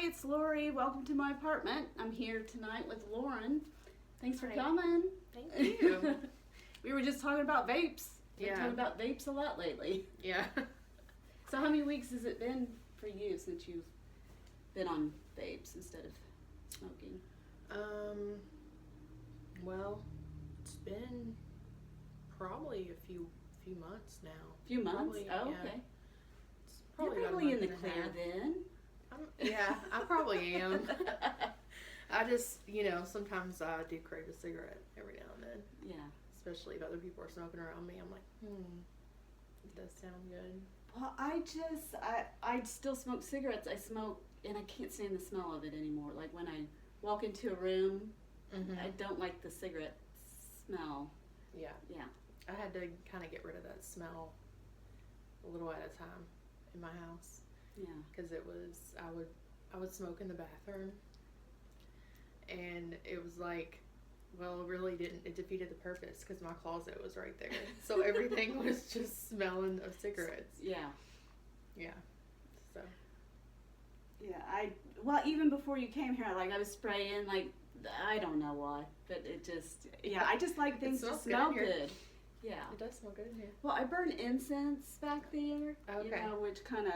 Hi, it's Lori. Welcome to my apartment. I'm here tonight with Lauren. Thanks for Hi. coming. Thank you. We were just talking about vapes. We've been Yeah. talking about vapes a lot lately. Yeah. So how many weeks has it been for you since you've been on vapes instead of smoking? Well, it's been probably a few months now. Few months? Probably, Oh, yeah. okay. It's You're about a probably in month the and a clear half. then. Yeah, I probably am. I just, sometimes I do crave a cigarette every now and then. Yeah. Especially if other people are smoking around me. I'm like, it does sound good. Well, I still smoke cigarettes. I smoke, and I can't stand the smell of it anymore. Like when I walk into a room, Mm-hmm. I don't like the cigarette smell. Yeah. Yeah. I had to kind of get rid of that smell a little at a time in my house. Yeah. Because it was, I would smoke in the bathroom, and it was like, well, it defeated the purpose because my closet was right there. So everything was just smelling of cigarettes. Yeah. Yeah. So. Yeah, well, even before you came here, like I was spraying, like, I don't know why, but it just, I just like things to smell good. Yeah. It does smell good in here. Well, I burn incense back there, Okay. which kind of,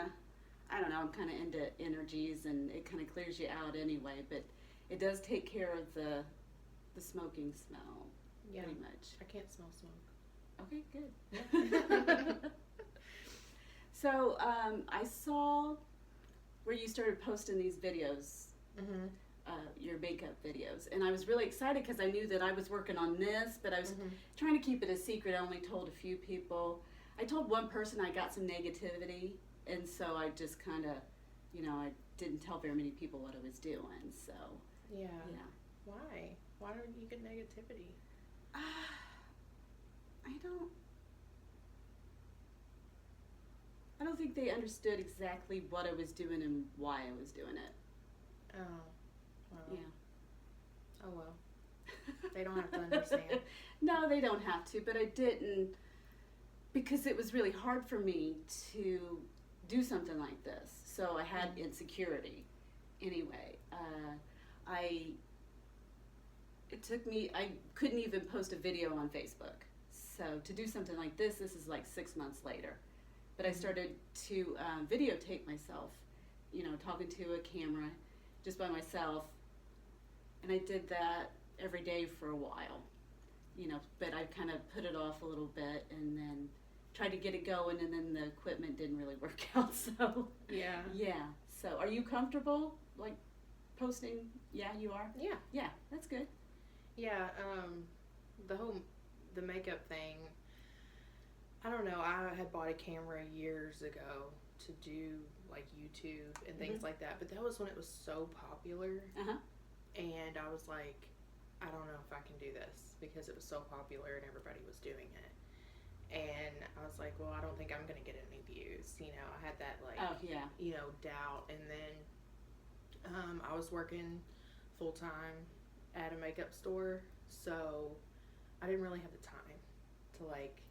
I don't know, I'm kind of into energies, and it kind of clears you out anyway, but it does take care of the smoking smell, Yeah. pretty much. I can't smell smoke. Okay, good. So, I saw where you started posting these videos, Mm-hmm. your makeup videos, and I was really excited because I knew that I was working on this, but I was Mm-hmm. trying to keep it a secret. I only told a few people. I told one person I got some negativity, and so I just kind of, I didn't tell very many people what I was doing, so, Yeah. yeah. Why? Why don't you get negativity? I don't think they understood exactly what I was doing and why I was doing it. Oh. Well. Yeah. Oh well. They don't have to understand. No, they don't have to, but I didn't, because it was really hard for me to do something like this. So I had insecurity. Anyway, I couldn't even post a video on Facebook. So to do something like this is like 6 months later. But I started to videotape myself, talking to a camera just by myself. And I did that every day for a while, but I kind of put it off a little bit and then tried to get it going, and then the equipment didn't really work out. So, Yeah. yeah. So are you comfortable, like, posting? Yeah, you are? Yeah. Yeah, that's good. Yeah, the makeup thing, I don't know, I had bought a camera years ago to do, like, YouTube and things like that, but that was when it was so popular, Uh-huh. and I was like, I don't know if I can do this, because it was so popular and everybody was doing it, and I was like, well, I don't think I'm going to get any views, I had that, like, Oh, yeah. doubt, and then, I was working full-time at a makeup store, so I didn't really have the time to, like,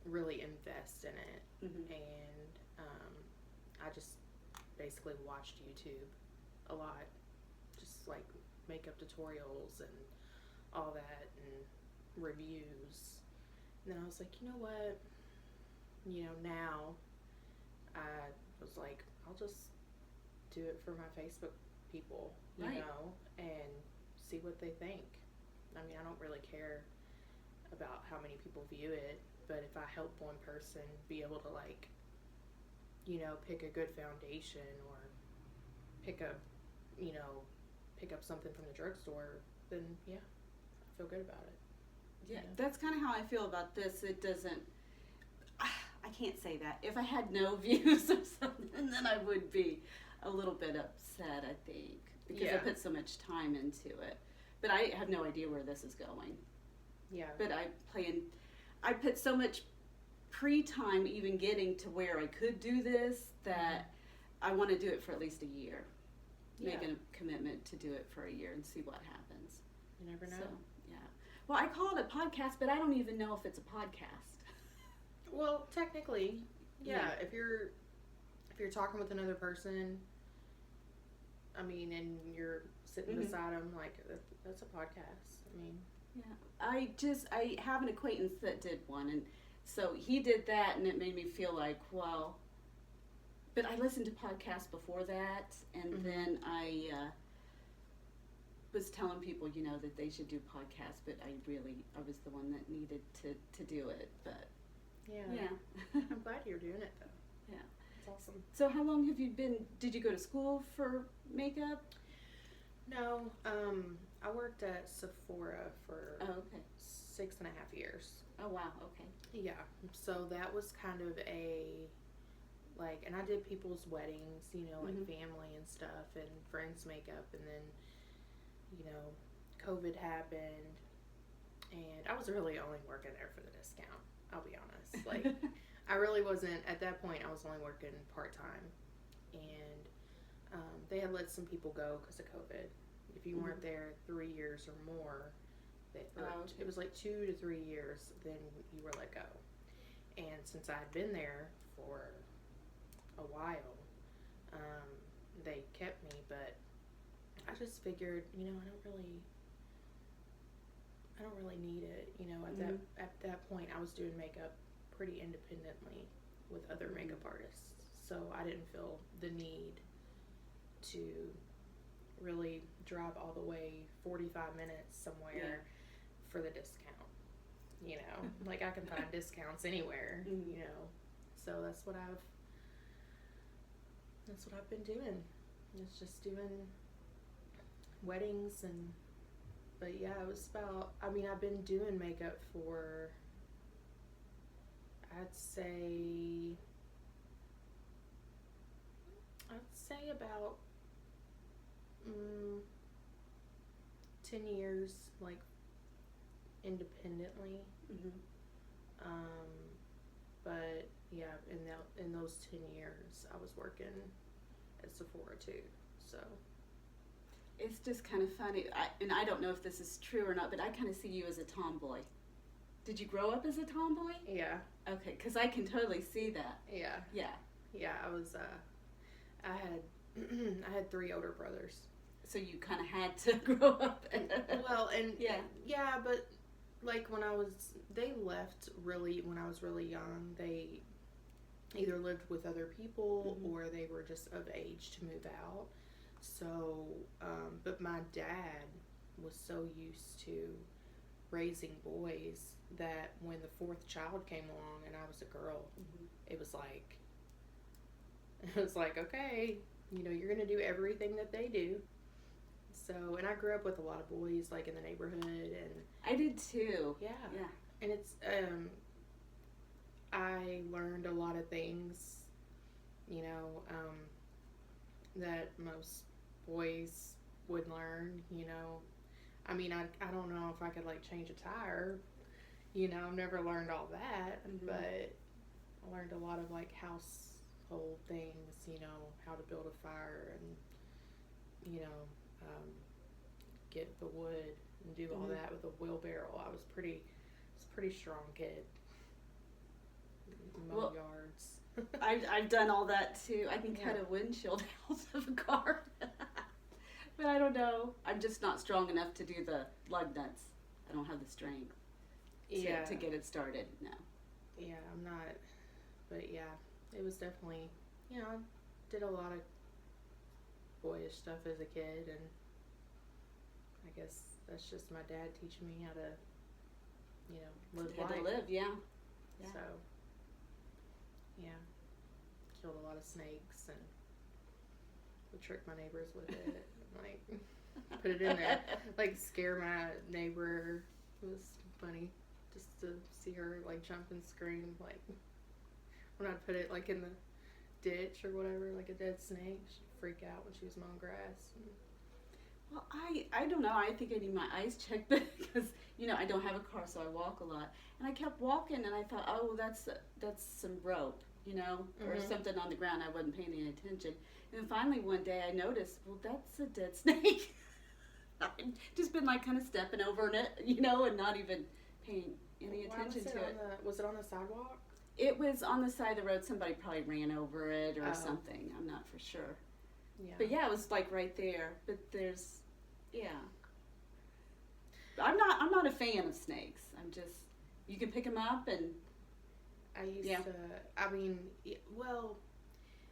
really invest in it, and I just basically watched YouTube a lot, just like makeup tutorials and all that, and reviews, and then I was like, you know what, now I was like, I'll just do it for my Facebook people, Right. and see what they think. I mean, I don't really care about how many people view it, but if I help one person be able to, like, pick a good foundation, or pick up something from the drugstore, then yeah, I feel good about it. Yeah, that's kind of how I feel about this. It doesn't, I can't say that. If I had no views or something, then I would be a little bit upset, I think, because I put so much time into it. But I have no idea where this is going. Yeah. But I put so much pre-time even getting to where I could do this that I want to do it for at least a year. Making a commitment to do it for a year and see what happens. You never know. So, yeah. Well, I call it a podcast, but I don't even know if it's a podcast. Well, technically, Yeah. if you're talking with another person, I mean, and you're sitting beside them, like, that's a podcast. I mean, yeah. I have an acquaintance that did one, and so he did that, and it made me feel like, well, but I listened to podcasts before that, and then I was telling people, that they should do podcasts, but I was the one that needed to do it, but yeah. I'm glad you're doing it, though. Yeah. That's awesome. So how long have you did you go to school for makeup? No, I worked at Sephora for Oh, okay. 6.5 years. Oh, wow, okay. Yeah, so that was kind of and I did people's weddings, like family and stuff, and friends' makeup, and then, COVID happened, and I was really only working there for the discount, I'll be honest. Like, I really wasn't, at that point, I was only working part-time, and they had let some people go because of COVID. If you weren't there 3 years or more, it was like 2 to 3 years, then you were let go. And since I'd been there for a while, they kept me, but I just figured, I don't really need it. At that point, I was doing makeup pretty independently with other makeup artists, so I didn't feel the need to really drive all the way 45 minutes somewhere for the discount. Like, I can find discounts anywhere. So that's what I've been doing. It's just doing weddings but yeah, it was about, I've been doing makeup for, I'd say about 10 years, like, independently. But yeah, in those 10 years, I was working at Sephora too. So it's just kind of funny, and I don't know if this is true or not, but I kind of see you as a tomboy. Did you grow up as a tomboy? Yeah. Okay, because I can totally see that. Yeah. Yeah. Yeah, I was. I had 3 older brothers. So you kind of had to grow up. Well, and yeah, but like they left really when I was really young. They either lived with other people or they were just of age to move out. So, but my dad was so used to raising boys that when the 4th child came along and I was a girl, it was like, okay, you're going to do everything that they do. So, and I grew up with a lot of boys, like, in the neighborhood, and I did too. Yeah. And it's, I learned a lot of things, that most boys would learn, I mean, I don't know if I could, like, change a tire, I've never learned all that, but I learned a lot of, like, household things, how to build a fire and, get the wood and do all that with a wheelbarrow. I was a pretty strong kid. Mow yards. I've done all that too. I can cut a windshield out of a car. But I don't know. I'm just not strong enough to do the lug nuts. I don't have the strength to get it started. No. Yeah, I'm not. But yeah, it was definitely, I did a lot of boyish stuff as a kid, and I guess that's just my dad teaching me how to, live life. How to live, yeah. So, yeah. Killed a lot of snakes and would trick my neighbors with it. Like, put it in there. Like, scare my neighbor. It was funny just to see her, like, jump and scream. Like, when I'd put it, like, in the ditch or whatever, like a dead snake, she'd freak out when she was mowing grass. Well, I don't know. I think I need my eyes checked because, I don't have a car, so I walk a lot. And I kept walking, and I thought, oh, well, that's some rope, or something on the ground. I wasn't paying any attention. And then finally one day I noticed, well, that's a dead snake. I've just been, like, kind of stepping over it, and not even paying any attention to it. Was it on the sidewalk? It was on the side of the road. Somebody probably ran over it or something. I'm not for sure. Yeah. But yeah, it was like right there. But there's, yeah. I'm not a fan of snakes. I'm just, you can pick them up and. I used to, I mean, well,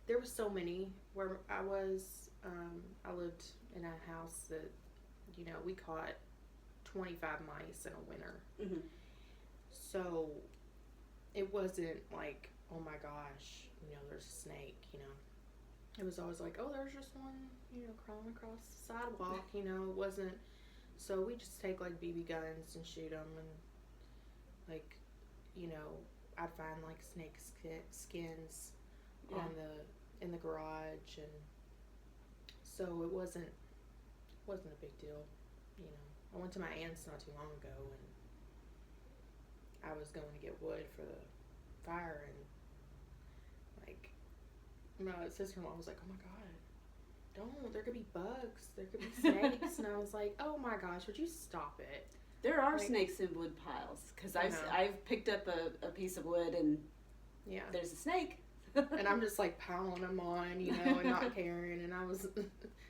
there was so many where I was, I lived in a house that, you know, we caught 25 mice in a winter. Mm-hmm. So it wasn't like, oh my gosh, you know, there's a snake, you know. It was always like, oh, there's just one, you know, crawling across the sidewalk, you know. It wasn't, so we just take like BB guns and shoot them, and like, you know, I'd find like snake skins in the garage, and so it wasn't a big deal, you know. I went to my aunt's not too long ago, and I was going to get wood for the fire, and like my sister-in-law was like, oh my god, don't, there could be bugs, there could be snakes. And I was like, oh my gosh, would you stop it? There are like, snakes in wood piles, because I've picked up a piece of wood and there's a snake. And I'm just like piling them on, you know, and not caring. And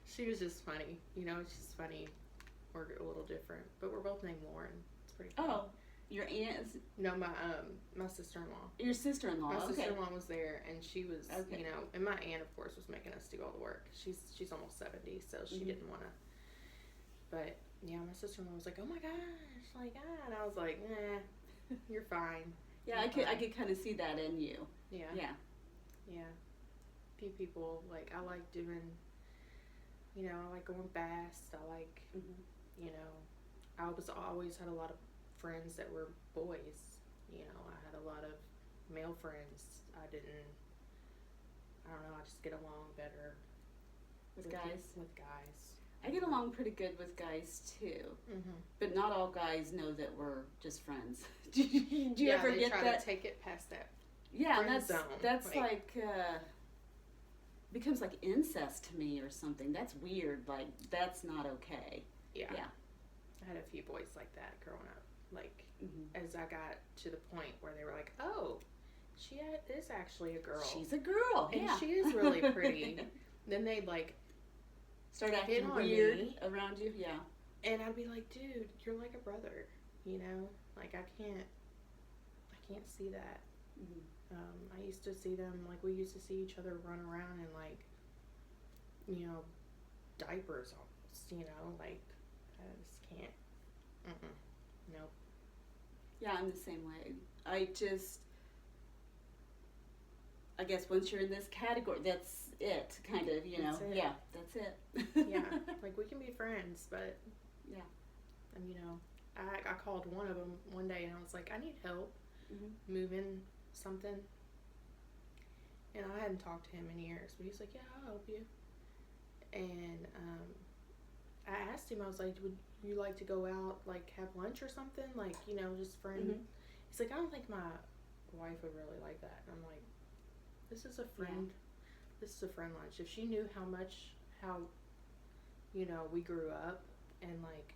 she was just funny, you know. It's just funny. We're a little different, but we're both named Lauren. It's pretty funny. Oh, your aunt is? No, my sister-in-law. Your sister-in-law. My okay. sister-in-law was there, and she was, okay. you know, and my aunt, of course, was making us do all the work. She's almost 70, so she mm-hmm. didn't want to. But yeah, my sister-in-law was like, oh my gosh, like, and I was like, nah, you're fine. Yeah, I could kind of see that in you. Yeah. Yeah. Yeah. Few people, like, I like doing, you know, I like going fast. I like, mm-hmm. you know, I always had a lot of friends that were boys. You know, I had a lot of male friends. I don't know, I just get along better with guys. With guys. I get along pretty good with guys too, mm-hmm. but not all guys know that we're just friends. Do you ever they get try that? To take it past that. Yeah, zone. that's like becomes like incest to me or something. That's weird. Like, that's not okay. Yeah. Yeah. I had a few boys like that growing up. Like, mm-hmm. as I got to the point where they were like, oh, she is actually a girl. She's a girl. And yeah. she is really pretty. Then they'd like start acting weird around you. Yeah. And I'd be like, dude, you're like a brother. You know? Like, I can't see that. Mm-hmm. I used to see them, like, we used to see each other run around in, like, you know, diapers almost, you know, like, I just can't, nope. Yeah, I'm the same way. I guess once you're in this category, that's it, kind of, you know. Yeah, that's it. Yeah, like, we can be friends, but, yeah. And, you know, I called one of them one day, and I was like, I need help mm-hmm. moving something, and I hadn't talked to him in years, but he's like, yeah, I'll help you. And I asked him, I was like, would you like to go out, like, have lunch or something, like, you know, just friend. Mm-hmm. He's like, I don't think my wife would really like that. And I'm like, this is a friend lunch. If she knew how you know, we grew up, and like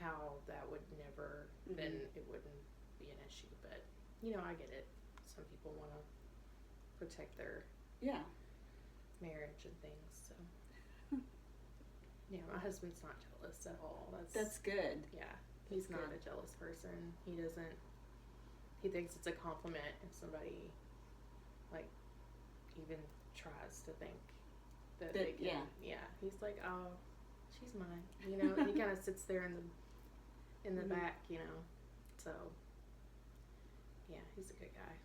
how that would never mm-hmm. then it wouldn't be an issue. But you know, I get it. Some people want to protect their marriage and things. So yeah, my husband's not jealous at all. That's good. Yeah, he's not a jealous person. He doesn't. He thinks it's a compliment if somebody like even tries to think that they can. Yeah. He's like, oh, she's mine. You know, and he kind of sits there in the mm-hmm. back, you know. So yeah, he's a good guy.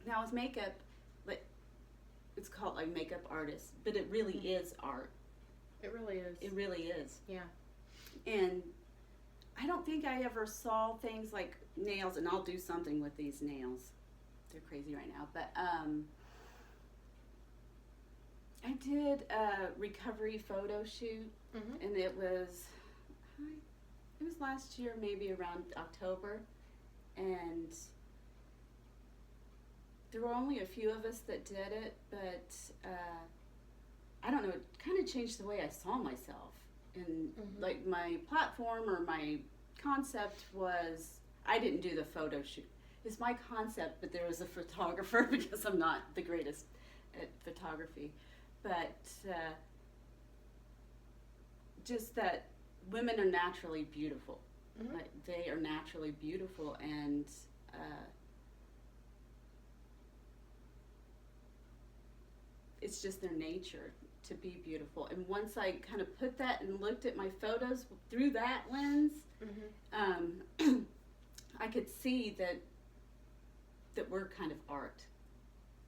Now with makeup, like, it's called like makeup artist, but it really mm-hmm. is art. It really is. It really is. Yeah. And I don't think I ever saw things like nails, and I'll do something with these nails. They're crazy right now, but I did a recovery photo shoot, mm-hmm. and it was last year, maybe around October, and there were only a few of us that did it, but I don't know, it kind of changed the way I saw myself. And mm-hmm. like my platform or my concept was, I didn't do the photo shoot. it's my concept, but there was a photographer because I'm not the greatest at photography. But just that women are naturally beautiful. Mm-hmm. Like, they are naturally beautiful, and it's just their nature to be beautiful. And once I kind of put that and looked at my photos through that lens, I could see that we're kind of art,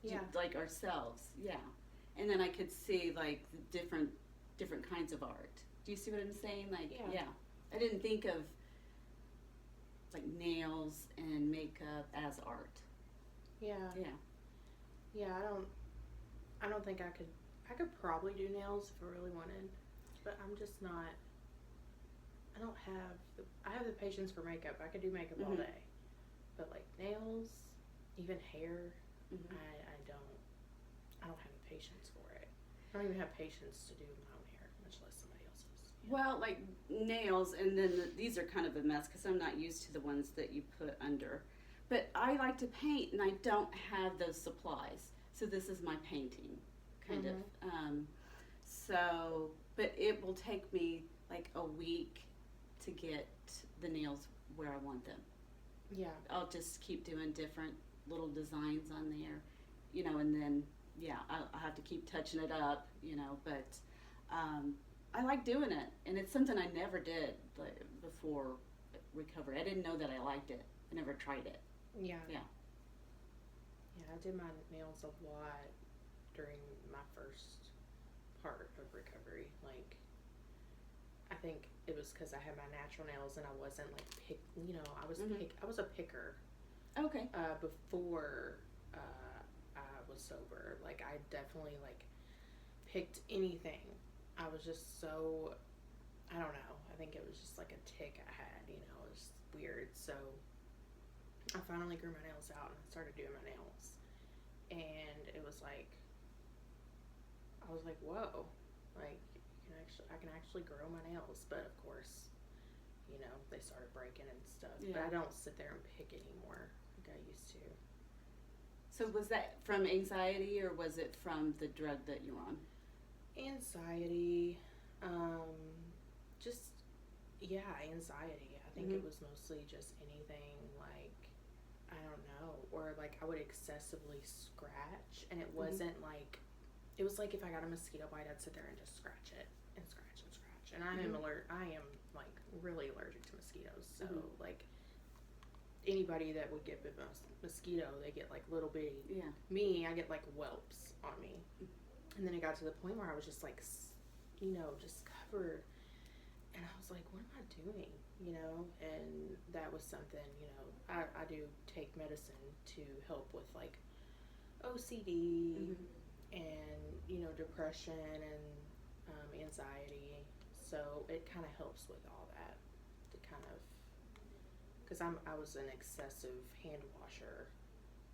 Yeah. like ourselves, yeah. And then I could see like the different kinds of art. Do you see what I'm saying? Like, Yeah. I didn't think of like nails and makeup as art. Yeah. Yeah. Yeah, I don't think I could probably do nails if I really wanted, but I'm just not, I have the patience for makeup. I could do makeup all day, but like nails, even hair, I don't have the patience for it. I don't even have patience to do my own hair, much less somebody else's. Well, like nails, and then these are kind of a mess because I'm not used to the ones that you put under. But I like to paint, and I don't have those supplies. So this is my painting, kind of. But it will take me like a week to get the nails where I want them. Yeah. I'll just keep doing different little designs on there, and then, I'll have to keep touching it up, but I like doing it. And it's something I never did before recovery. I didn't know that I liked it. I never tried it. Yeah. Yeah. Yeah, I did my nails a lot during my first part of recovery. Like, I think it was because I had my natural nails and I wasn't like I was a picker. Okay. Before I was sober, like I definitely like picked anything. I was just so, I don't know. I think it was just like a tick I had. It was weird. So I finally grew my nails out and I started doing my nails, and it was like, I was like, whoa, like I can actually grow my nails. But of course, they started breaking and stuff. Yeah. But I don't sit there and pick anymore like I used to. So was that from anxiety, or was it from the drug that you're on? Anxiety, anxiety. I think it was mostly just anything like, I don't know, or like I would excessively scratch, and it wasn't like, it was like if I got a mosquito bite, I'd sit there and just scratch it and scratch and scratch. And I am like really allergic to mosquitoes, so like anybody that would get bit by a mosquito, they get like little bitty. Yeah. Me, I get like whelps on me. And then it got to the point where I was just like, just covered. And I was like, what am I doing? And that was something, I do take medicine to help with like OCD and, depression and anxiety. So it kind of helps with all that to kind of, because I was an excessive hand washer.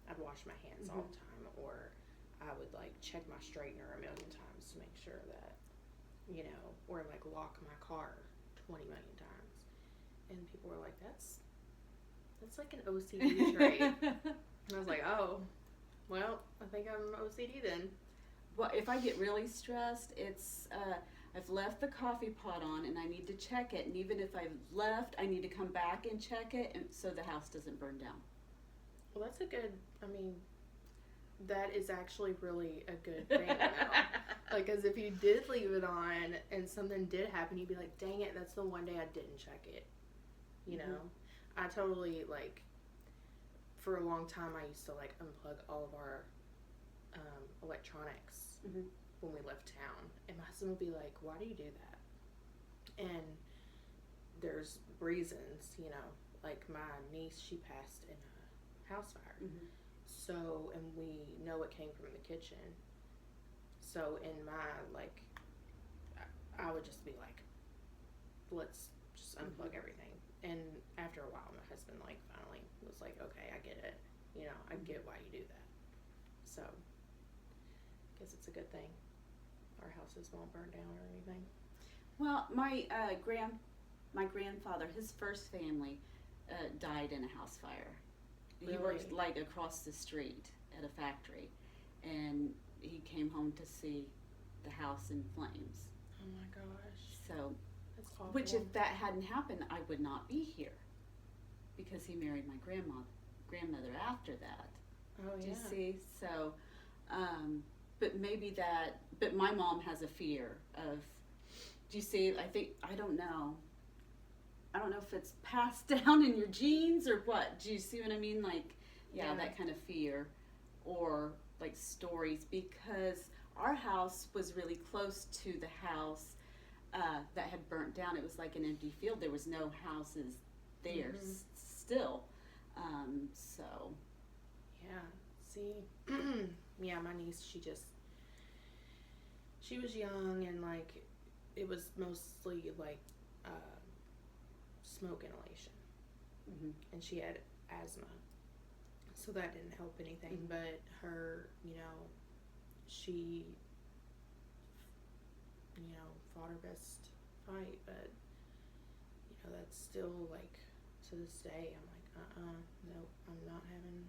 I'd wash my hands all the time, or I would like check my straightener a million times to make sure that, or like lock my car 20 million times. And people were like, that's like an OCD trait. And I was like, oh, well, I think I'm OCD then. Well, if I get really stressed, it's I've left the coffee pot on and I need to check it. And even if I've left, I need to come back and check it, and so the house doesn't burn down. Well, that's a good, that is actually really a good thing, though. Like, because if you did leave it on and something did happen, you'd be like, dang it, that's the one day I didn't check it. I totally, like, for a long time, I used to, like, unplug all of our electronics when we left town. And my husband would be like, why do you do that? And there's reasons, like my niece, she passed in a house fire. So, and we know it came from the kitchen. So in my, like, I would just be like, let's just unplug everything. And after a while, my husband, like, finally was like, okay, I get it. I get why you do that. So, I guess it's a good thing. Our houses won't burn down or anything. Well, my grandfather, his first family, died in a house fire. He worked like across the street at a factory, and he came home to see the house in flames. Oh my gosh. So, That's awful. which if that hadn't happened, I would not be here, because he married my grandmother after that. Oh yeah. Do you see? So, but my mom has a fear of, do you see, I don't know if it's passed down in your genes or what. Do you see what I mean? Like, yeah, that kind of fear, or like stories, because our house was really close to the house that had burnt down. It was like an empty field. There was no houses there still. So. Yeah. See, yeah, my niece, she was young, and like, it was mostly like smoke inhalation, and she had asthma, so that didn't help anything. But her, she, fought her best fight, but that's still like, to this day, I'm like, nope, I'm not having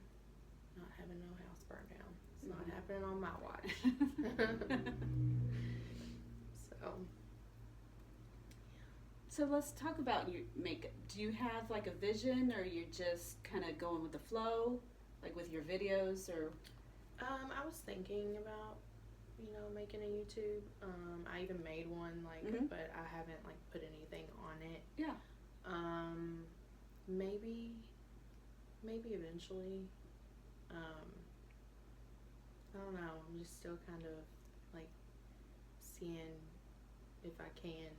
no house burn down. It's not happening on my watch. So let's talk about your makeup. Do you have like a vision, or you're just kind of going with the flow, like with your videos, or? I was thinking about, making a YouTube. I even made one, like, but I haven't like put anything on it. Yeah. Maybe eventually. I don't know. I'm just still kind of like seeing if I can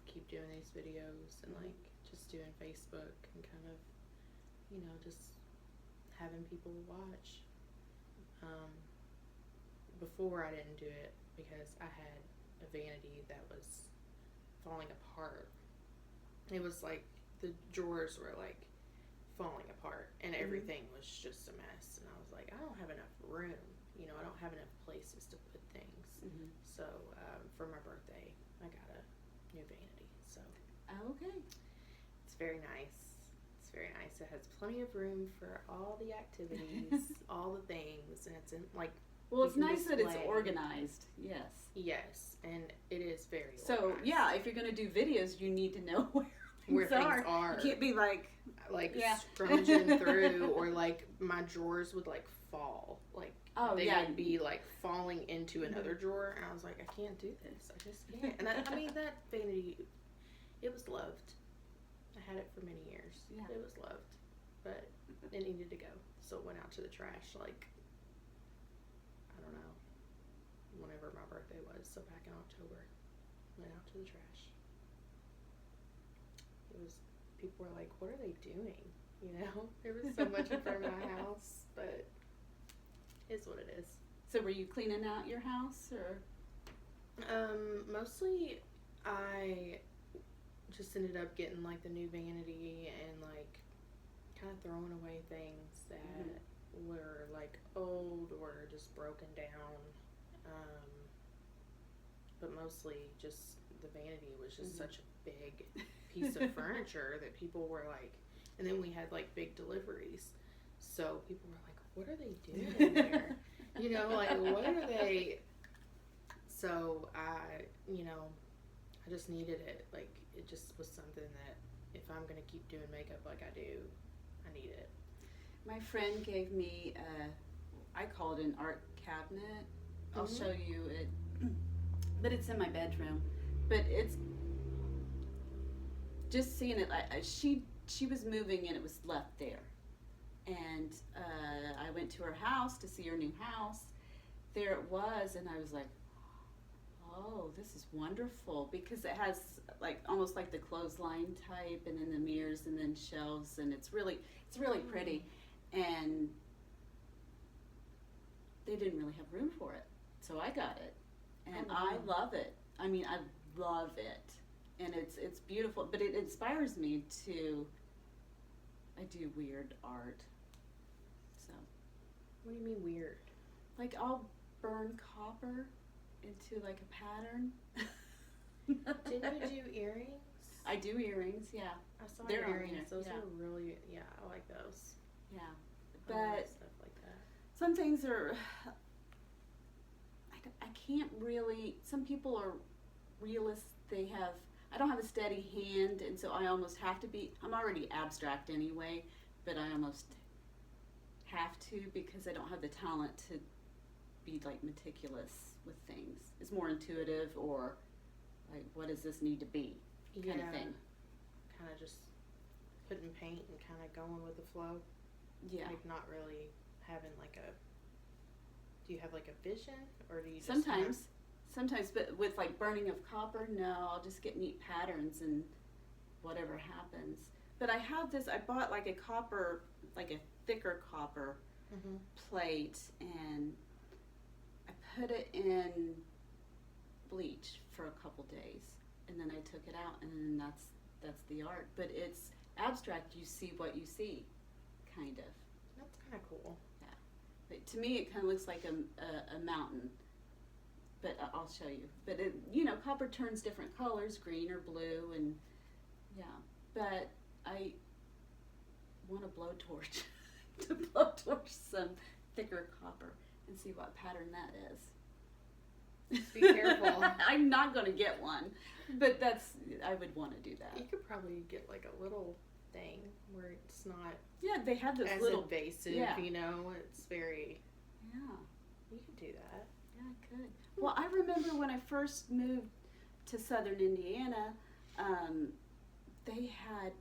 keep doing these videos, and like just doing Facebook, and kind of, just having people watch. Before I didn't do it because I had a vanity that was falling apart. It was like the drawers were like falling apart, and everything was just a mess, and I was like, I don't have enough room, I don't have enough places to put things. So for my birthday I got a new vanity, so okay, it's very nice. It has plenty of room for all the activities, all the things, and it's in like, well, it's nice that it's organized. Yes, and it is very organized. So yeah, if you're going to do videos, you need to know where things are. are. You can't be like scrummaging through, or like my drawers would like fall, like they would be like falling into another drawer, and I was like, I can't do this. I just can't. And I mean, that vanity, it was loved. I had it for many years. Yeah. It was loved, but it needed to go, so it went out to the trash. Like, I don't know, whenever my birthday was, so back in October, went out to the trash. People were like, what are they doing? There was so much in front of my house, but it's what it is. So were you cleaning out your house, or? Mostly I just ended up getting like the new vanity, and like kind of throwing away things that were like old or just broken down. But mostly just the vanity was just such a big piece of furniture that people were like, and then we had like big deliveries, so people were like, what are they doing in there? Like, what are they? So I just needed it. Like, it just was something that if I'm gonna keep doing makeup like I do, I need it. My friend gave me I call it an art cabinet. I'll show you it, but it's in my bedroom. But it's just seeing it. She was moving, and it was left there, and I went to her house to see her new house. There it was, and I was like, oh, this is wonderful, because it has like almost like the clothesline type, and then the mirrors, and then shelves, and it's really pretty. And they didn't really have room for it, so I got it, and I love it. I mean, I love it, and it's beautiful, but it inspires me to. I do weird art, so. What do you mean weird? Like, I'll burn copper into like a pattern. Didn't you do earrings? I do earrings, yeah. I saw They're earrings. on there. Those are really, I like those. Yeah, But stuff like that. some things are, I can't really, some people are realists, I don't have a steady hand, and so I almost have to be, I'm already abstract anyway, but I almost have to because I don't have the talent to be like meticulous with things. It's more intuitive, or like, what does this need to be, kind of thing. Kind of just putting paint and kind of going with the flow. Yeah. Like not really having like a. Do you have like a vision, or do you just Sometimes, but with like burning of copper, no, I'll just get neat patterns and whatever happens. But I have this, I bought like a copper, like a thicker copper plate, and I put it in bleach for a couple days, and then I took it out, and then that's the art. But it's abstract, you see what you see, kind of. That's kind of cool. Yeah. But to me, it kind of looks like a mountain. But I'll show you. But it, copper turns different colors, green or blue, and yeah. But I want a blowtorch to blowtorch some thicker copper and see what pattern that is. Be careful. I'm not going to get one, but I would want to do that. You could probably get like a little thing where it's not. Yeah, they have those as little invasive. Yeah. It's very. Yeah. You could do that. Yeah, I could. Well, I remember when I first moved to southern Indiana, they had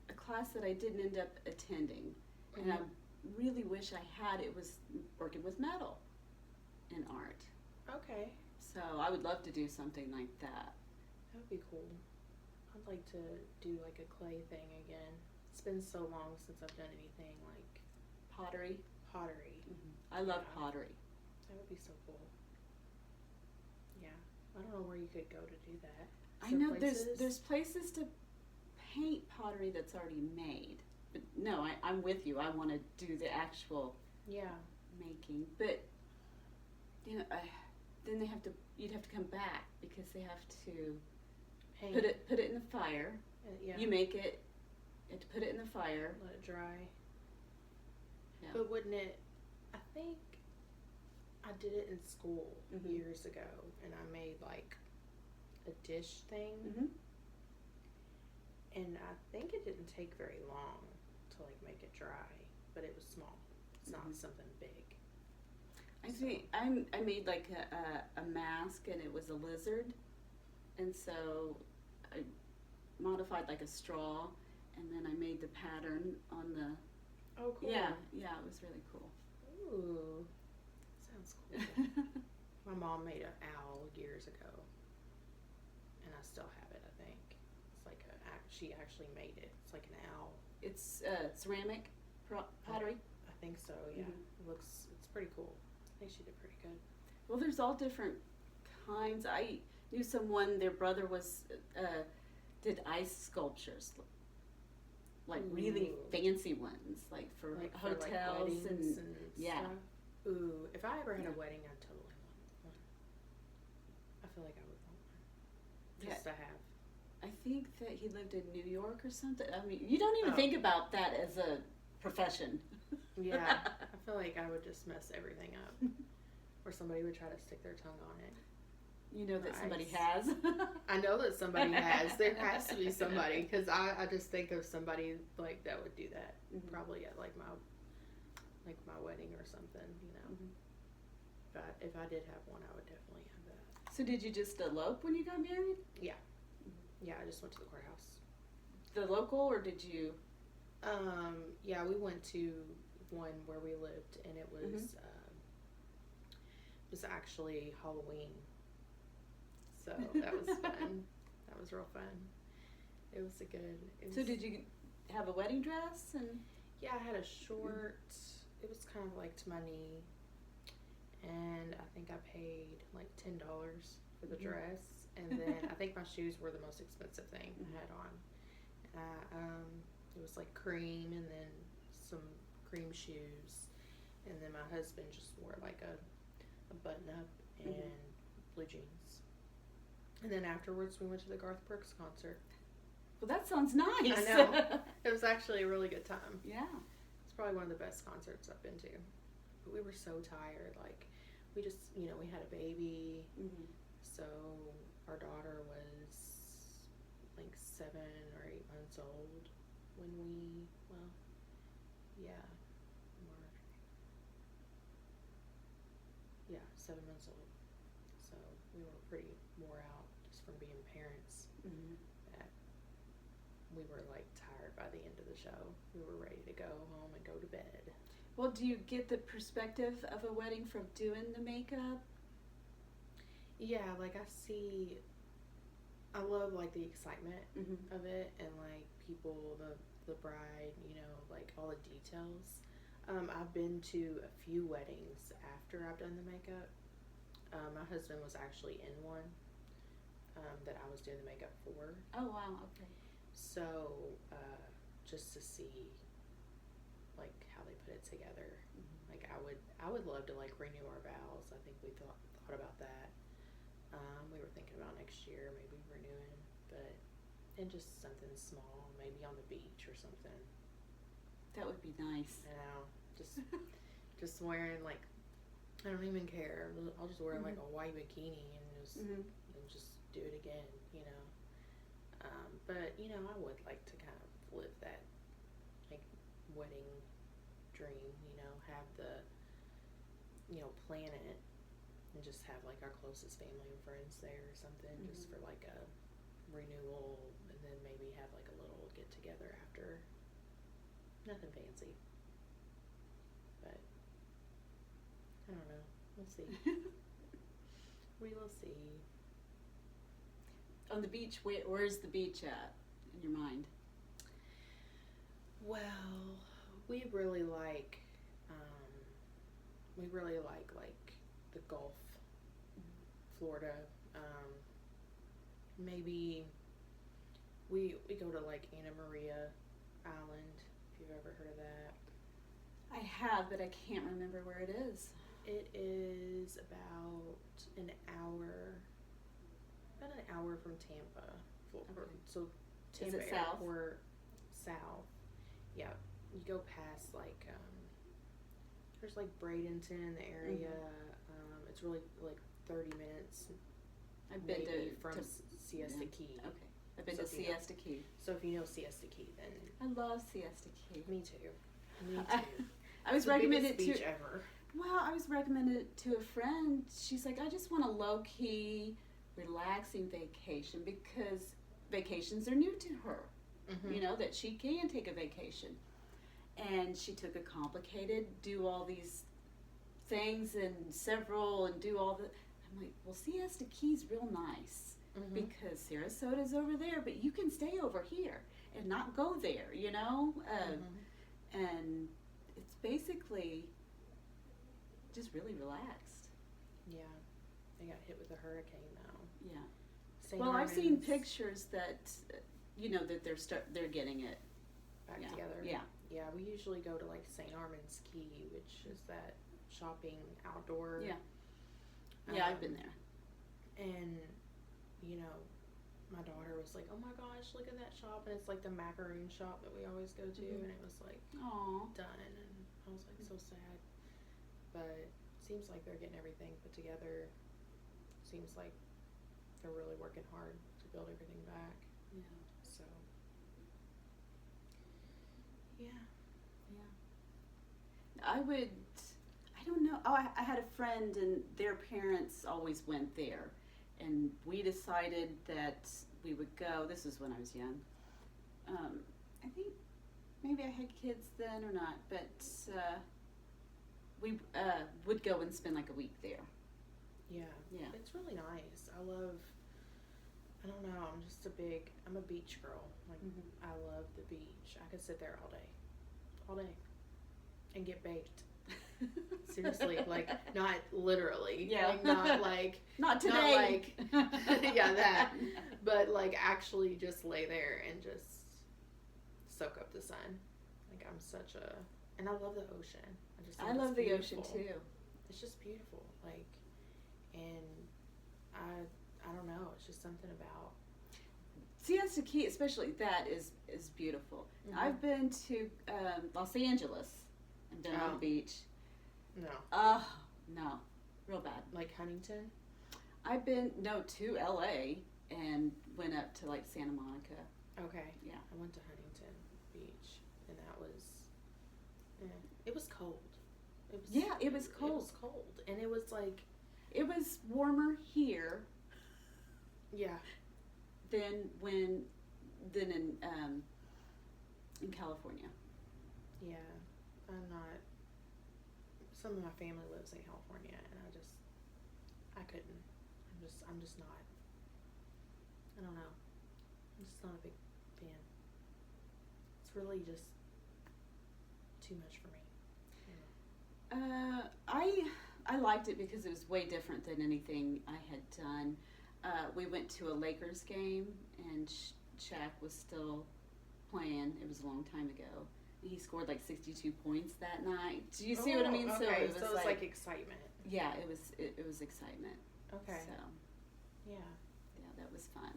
a class that I didn't end up attending, and I really wish I had. It was working with metal in art. Okay. So I would love to do something like that. That would be cool. I'd like to do like a clay thing again. It's been so long since I've done anything like pottery. I love pottery. That would be so cool. Yeah. I don't know where you could go to do that. I know there's places to paint pottery that's already made. But no, I'm with you. I want to do the actual making. But then you'd have to come back because they have to paint. Put it in the fire. You make it. You have to put it in the fire. Let it dry. Yeah. But wouldn't it? I think I did it in school years ago, and I made like a dish thing, and I think it didn't take very long to like make it dry, but it was small. It's not something big. I made like a mask, and it was a lizard, and so I modified like a straw, and then I made the pattern on the. Oh, cool. Yeah, it was really cool. Ooh, sounds cool. My mom made an owl years ago, and I still have it, I think. It's like she actually made it. It's like an owl. It's ceramic pottery? I think so, yeah. It's pretty cool. I think she did pretty good. Well, there's all different kinds. I knew someone, their brother did ice sculptures. Like really fancy ones, like for hotels like and stuff. Ooh, if I ever had a wedding, I'd totally want one. I feel like I would want one. Just to have. I think that he lived in New York or something. I mean, you don't even think about that as a profession. Yeah, I feel like I would just mess everything up. Or somebody would try to stick their tongue on it. You know that somebody has. I know that somebody has. There has to be somebody, because I just think of somebody like that would do that probably at like my wedding or something, But if I did have one, I would definitely have that. So did you just elope when you got married? Yeah. Yeah, I just went to the courthouse. The local, or did you? Yeah, we went to one where we lived, and it was actually Halloween. So that was fun. That was real fun. It was So did you have a wedding dress? And yeah, I had a short. It was kind of like to my knee, and I think I paid like $10 for the dress, and then I think my shoes were the most expensive thing I had on. It was like cream, and then some cream shoes, and then my husband just wore like a button up and blue jeans. And then afterwards, we went to the Garth Brooks concert. Well, that sounds nice. I know. It was actually a really good time. Yeah. probably one of the best concerts I've been to. But we were so tired. Like, we just, we had a baby. Mm-hmm. So our daughter was like 7 or 8 months old when we, March. Yeah, 7 months old. So we were pretty wore out just from being parents. Mm-hmm. That we were like tired by the end of the show. We were ready to go home and go to bed. Well, do you get the perspective of a wedding from doing the makeup? Yeah, like I love like the excitement Mm-hmm. of it, and like people, the bride, like all the details. I've been to a few weddings after I've done the makeup. My husband was actually in one that I was doing the makeup for. Oh, wow, okay. So just to see like how they put it together. Mm-hmm. Like I would love to like renew our vows. I think we thought about that. We were thinking about next year maybe renewing, and just something small, maybe on the beach or something. That would be nice. You know, just wearing like, I don't even care. I'll just wear like a white bikini and just do it again. But I would like to kind of live that like wedding dream. Have the plan it. And just have like our closest family and friends there or something, just for like a renewal, and then maybe have like a little get together after. Nothing fancy, but I don't know. We'll see. We will see. On the beach, where's the beach at in your mind? Well, we really like the Gulf, Florida. Maybe we go to like Anna Maria Island, if you've ever heard of that. I have, but I can't remember where it is. It is about an hour from Tampa. Okay. So Tampa Is it south? Airport, south. Yeah, you go past like there's like Bradenton in the area. It's really like 30 minutes. I've been from to Siesta Key. Okay, I've been to Siesta Key. So if you know Siesta Key, then I love Siesta Key. Me too. I was the recommended biggest beach to. ever. Well, I was recommended to a friend. She's like, I just want a low-key, relaxing vacation because vacations are new to her. Mm-hmm. That she can take a vacation. And she took a complicated, do all these things and do all the. I'm like, well, Siesta Key's real nice because Sarasota's over there, but you can stay over here and not go there, And it's basically just really relaxed. Yeah, they got hit with a hurricane though. Yeah. St. Well, Armand's I've seen pictures that that they're getting it back together. Yeah. Yeah, we usually go to like St. Armand's Key, which is that shopping outdoor. Yeah. Yeah, I've been there. And my daughter was like, "Oh my gosh, look at that shop!" And it's like the macaroon shop that we always go to, and it was like Aww. done, and I was like so sad. But seems like they're getting everything put together. Seems like they're really working hard to build everything back. Yeah. So yeah. I don't know. Oh, I had a friend and their parents always went there. And we decided that we would go. This is when I was young. I think maybe I had kids then or not, but we would go and spend like a week there. Yeah. Yeah. It's really nice. I don't know, I'm a beach girl. Like, I love the beach. I could sit there all day, and get baked. Seriously, like, not literally. Yeah. Like, not like. Not today. Not like, yeah, that. But, like, actually just lay there and just soak up the sun. Like, and I love the ocean. I love the ocean too. It's just beautiful. Like, and I don't know, it's just something about. Siesta Key, especially that, is beautiful. I've been to Los Angeles, I've been on the beach. No. Oh, no. Real bad. Like Huntington? I've been, to LA and went up to like Santa Monica. Okay. Yeah. I went to Huntington Beach, and that was, it was cold. It was cold. It was cold, and it was like, it was warmer here. Yeah. Than in California. Yeah, I'm not. Some of my family lives in California, and I couldn't. I'm just not. I don't know. I'm just not a big fan. It's really just too much for me. I liked it because it was way different than anything I had done. We went to a Lakers game, and Shaq was still playing. It was a long time ago. He scored like 62 points that night. Do you see what I mean? Okay. So it was like excitement. Yeah, it was excitement. Okay. So yeah, that was fun.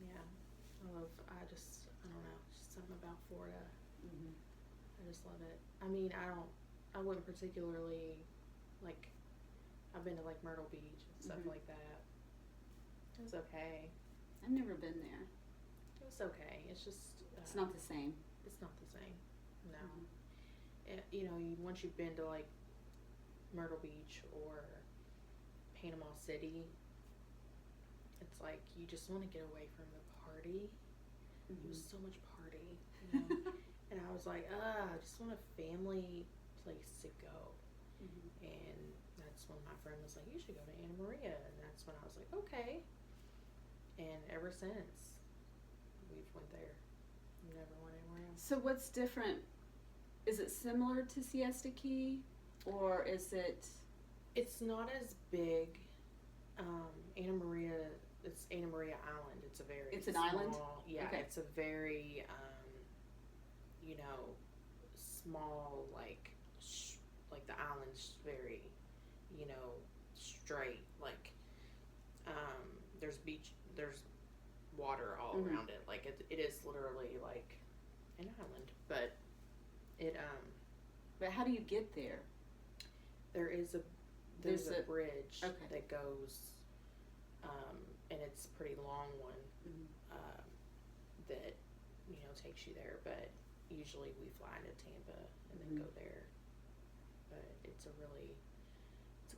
Yeah, I don't know, just something about Florida. Mm-hmm. I just love it. I mean, I wouldn't particularly, like, I've been to like Myrtle Beach and stuff like that. It was okay. I've never been there. It was okay. It's just it's not the same. It's not the same. No. Mm-hmm. Once you've been to like Myrtle Beach or Panama City, it's like you just want to get away from the party. Mm-hmm. It was so much party, and I was like, I just want a family place to go. Mm-hmm. And that's when my friend was like, you should go to Anna Maria, and that's when I was like, okay. And ever since, we've went there. Never went anywhere else. So what's different? Is it similar to Siesta Key, or is it? It's not as big. Anna Maria, it's Anna Maria Island. It's a very It's an small, island? Yeah, okay. It's a very, small, like the island's very, straight. Like, there's water all around it. Like, it is literally like an island. But it, But how do you get there? there's a bridge that goes, and it's a pretty long one, that, takes you there, but usually we fly into Tampa and then go there, but it's a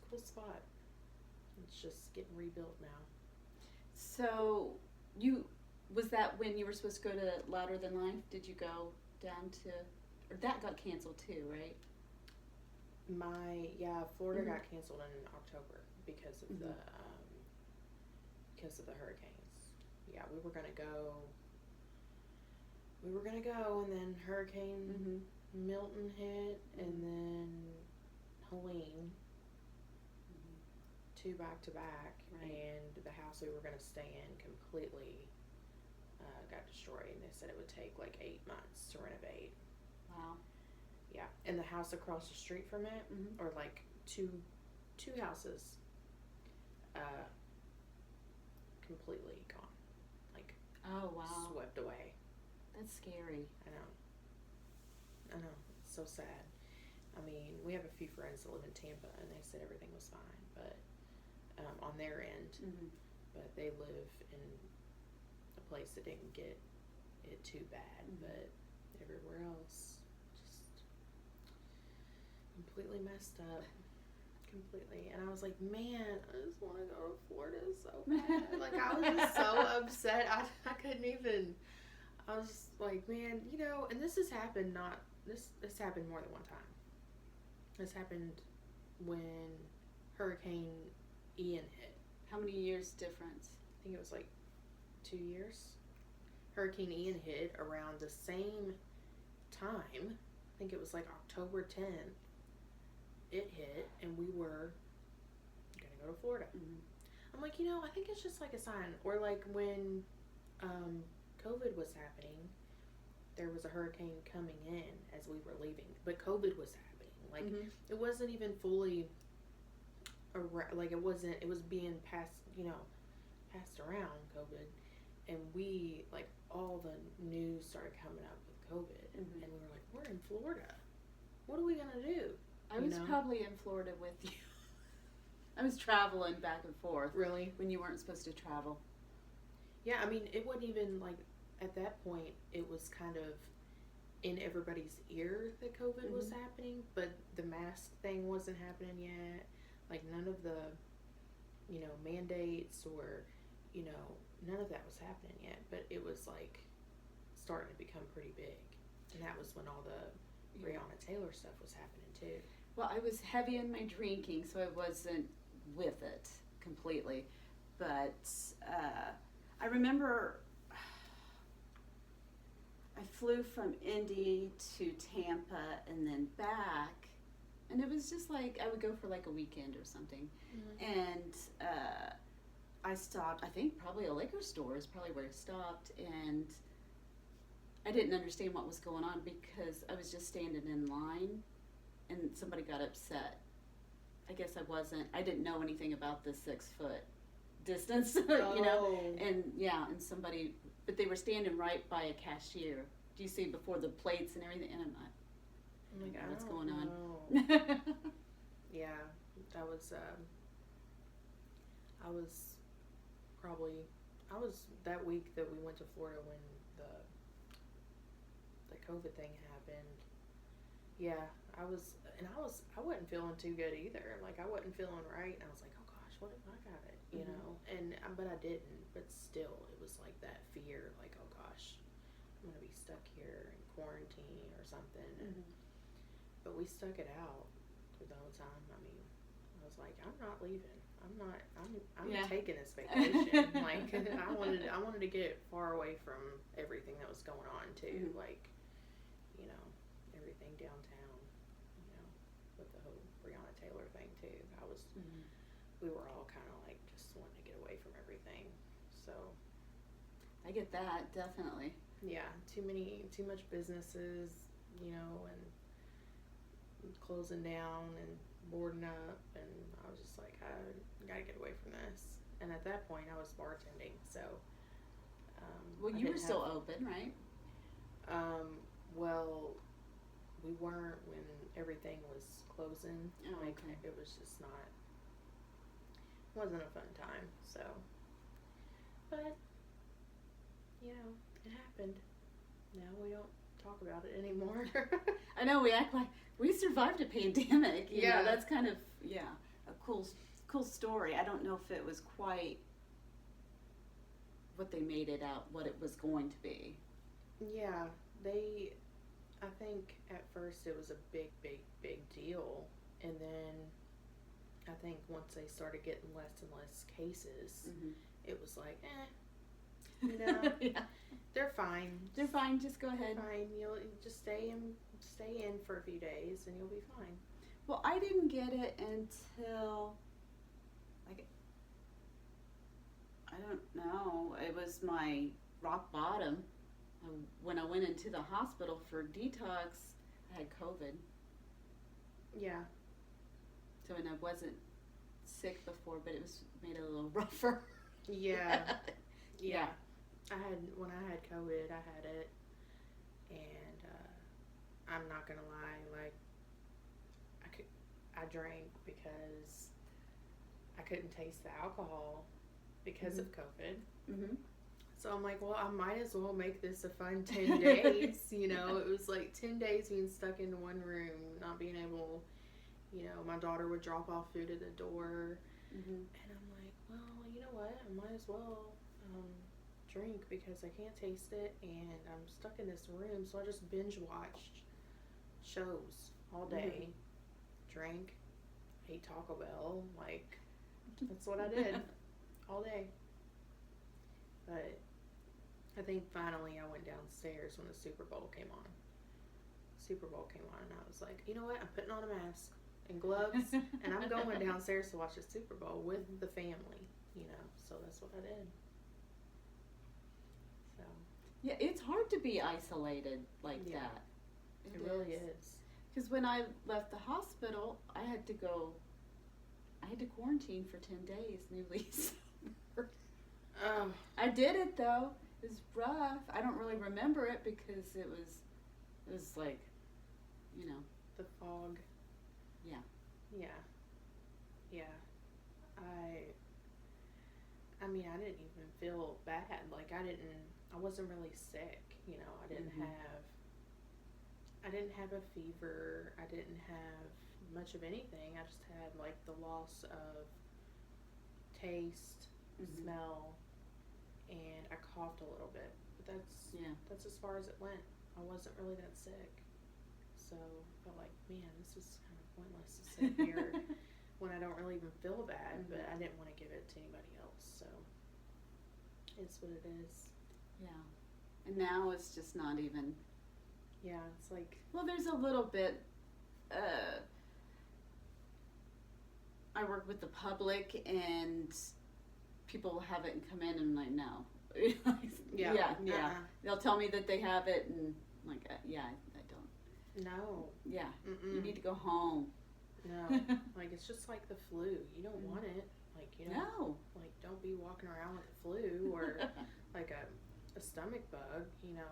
cool spot. It's just getting rebuilt now. So was that when you were supposed to go to Louder Than Life? Did you go down to, or that got canceled too, right? Florida got canceled in October because of the hurricanes. Yeah, we were gonna go, and then Hurricane Milton hit, and then Helene, two back to back, and the house we were gonna stay in completely got destroyed, and they said it would take like 8 months to renovate. Wow. Yeah, and the house across the street from it, or like two houses, completely gone, like, oh wow, swept away. That's scary. I know, it's so sad. I mean, we have a few friends that live in Tampa, and they said everything was fine, but on their end, but they live in a place that didn't get it too bad, but everywhere else, completely messed up. Completely. And I was like, man, I just want to go to Florida so bad. Like, I was just so upset. I couldn't even. I was just like, man, and this has happened this happened more than one time. This happened when Hurricane Ian hit. How many years difference? I think it was like 2 years. Hurricane Ian hit around the same time. I think it was like October 10th. It hit, and we were gonna go to Florida. I'm like, I think it's just like a sign. Or like when COVID was happening, there was a hurricane coming in as we were leaving, but COVID was happening. Like, it wasn't even fully, like, it was being passed around, COVID, and we, like, all the news started coming up with COVID, and we were like, we're in Florida. what are we going to do? I was probably in Florida with you. I was traveling back and forth. Really? When you weren't supposed to travel. Yeah, I mean, it wasn't even like, at that point, it was kind of in everybody's ear that COVID was happening, but the mask thing wasn't happening yet. Like, none of the, mandates or, none of that was happening yet, but it was like starting to become pretty big. And that was when all the Breonna Taylor stuff was happening too. Well, I was heavy in my drinking, so I wasn't with it completely. But I remember I flew from Indy to Tampa and then back, and it was just like I would go for like a weekend or something. And I stopped, I think probably a liquor store is probably where I stopped, and I didn't understand what was going on because I was just standing in line and somebody got upset. I guess I didn't know anything about the 6 foot distance, and somebody, but they were standing right by a cashier. Do you see before the plates and everything? And I'm like, what's going on? Yeah, that was, I was that week that we went to Florida when the COVID thing happened. Yeah, I wasn't feeling too good either. Like, I wasn't feeling right, and I was like, oh gosh, what if I got it? But I didn't. But still, it was like that fear, like, oh gosh, I'm gonna be stuck here in quarantine or something. But we stuck it out through the whole time. I mean, I was like, I'm not leaving. I'm taking this vacation. Like, I wanted to get far away from everything that was going on too. Like, everything downtown. With the whole Breonna Taylor thing too. We were all kind of like just wanting to get away from everything. So. I get that, definitely. Yeah, too much businesses, and closing down and boarding up, and I was just like, I gotta get away from this. And at that point, I was bartending, so. Well, you were still open, right? Well, we weren't when everything was closing. Oh, okay. It was just not. It wasn't a fun time, so. But, it happened. Now we don't talk about it anymore. I know, we act like we survived a pandemic. You know, that's kind of, a cool story. I don't know if it was quite what they made it out, what it was going to be. Yeah, I think at first it was a big deal. And then I think once they started getting less and less cases, it was like, they're fine. They're fine. Just go ahead. Fine. You'll just stay in for a few days, and you'll be fine. Well, I didn't get it until, like, I don't know. It was my rock bottom. When I went into the hospital for detox, I had COVID. Yeah. So, and I wasn't sick before, but it made it a little rougher. Yeah. Yeah. When I had COVID, I had it, and I'm not gonna lie, like, I drank because I couldn't taste the alcohol because of COVID. So I'm like, well, I might as well make this a fun 10 days, It was like 10 days being stuck in one room, not being able, my daughter would drop off food at the door, and I'm like, well, you know what, I might as well drink because I can't taste it, and I'm stuck in this room, so I just binge watched shows all day, drank, ate Taco Bell, like, that's what I did all day. But I think finally I went downstairs when the Super Bowl came on. And I was like, you know what, I'm putting on a mask and gloves, and I'm going downstairs to watch the Super Bowl with the family, so that's what I did. So. Yeah, it's hard to be isolated like that. It really is. Because when I left the hospital, I had to quarantine for 10 days, newly sober. I did it though. It was rough. I don't really remember it because it was like, the fog. Yeah. Yeah. Yeah. I mean, I didn't even feel bad. Like, I wasn't really sick, you know. I didn't have a fever. I didn't have much of anything. I just had, like, the loss of taste, smell, and I coughed a little bit. But that's as far as it went. I wasn't really that sick. So I felt like, man, this is kind of pointless to sit here when I don't really even feel bad, but I didn't want to give it to anybody else, so it's what it is. Yeah. And now it's just not even. Yeah, it's like. Well, there's a little bit. I work with the public, and people have it and come in, and I'm like, no. Yeah. They'll tell me that they have it, and I'm like, I don't. No. Yeah. You need to go home. No. Like, it's just like the flu. You don't want it. Like, you don't. No. Like, don't be walking around with the flu or like a stomach bug. You know,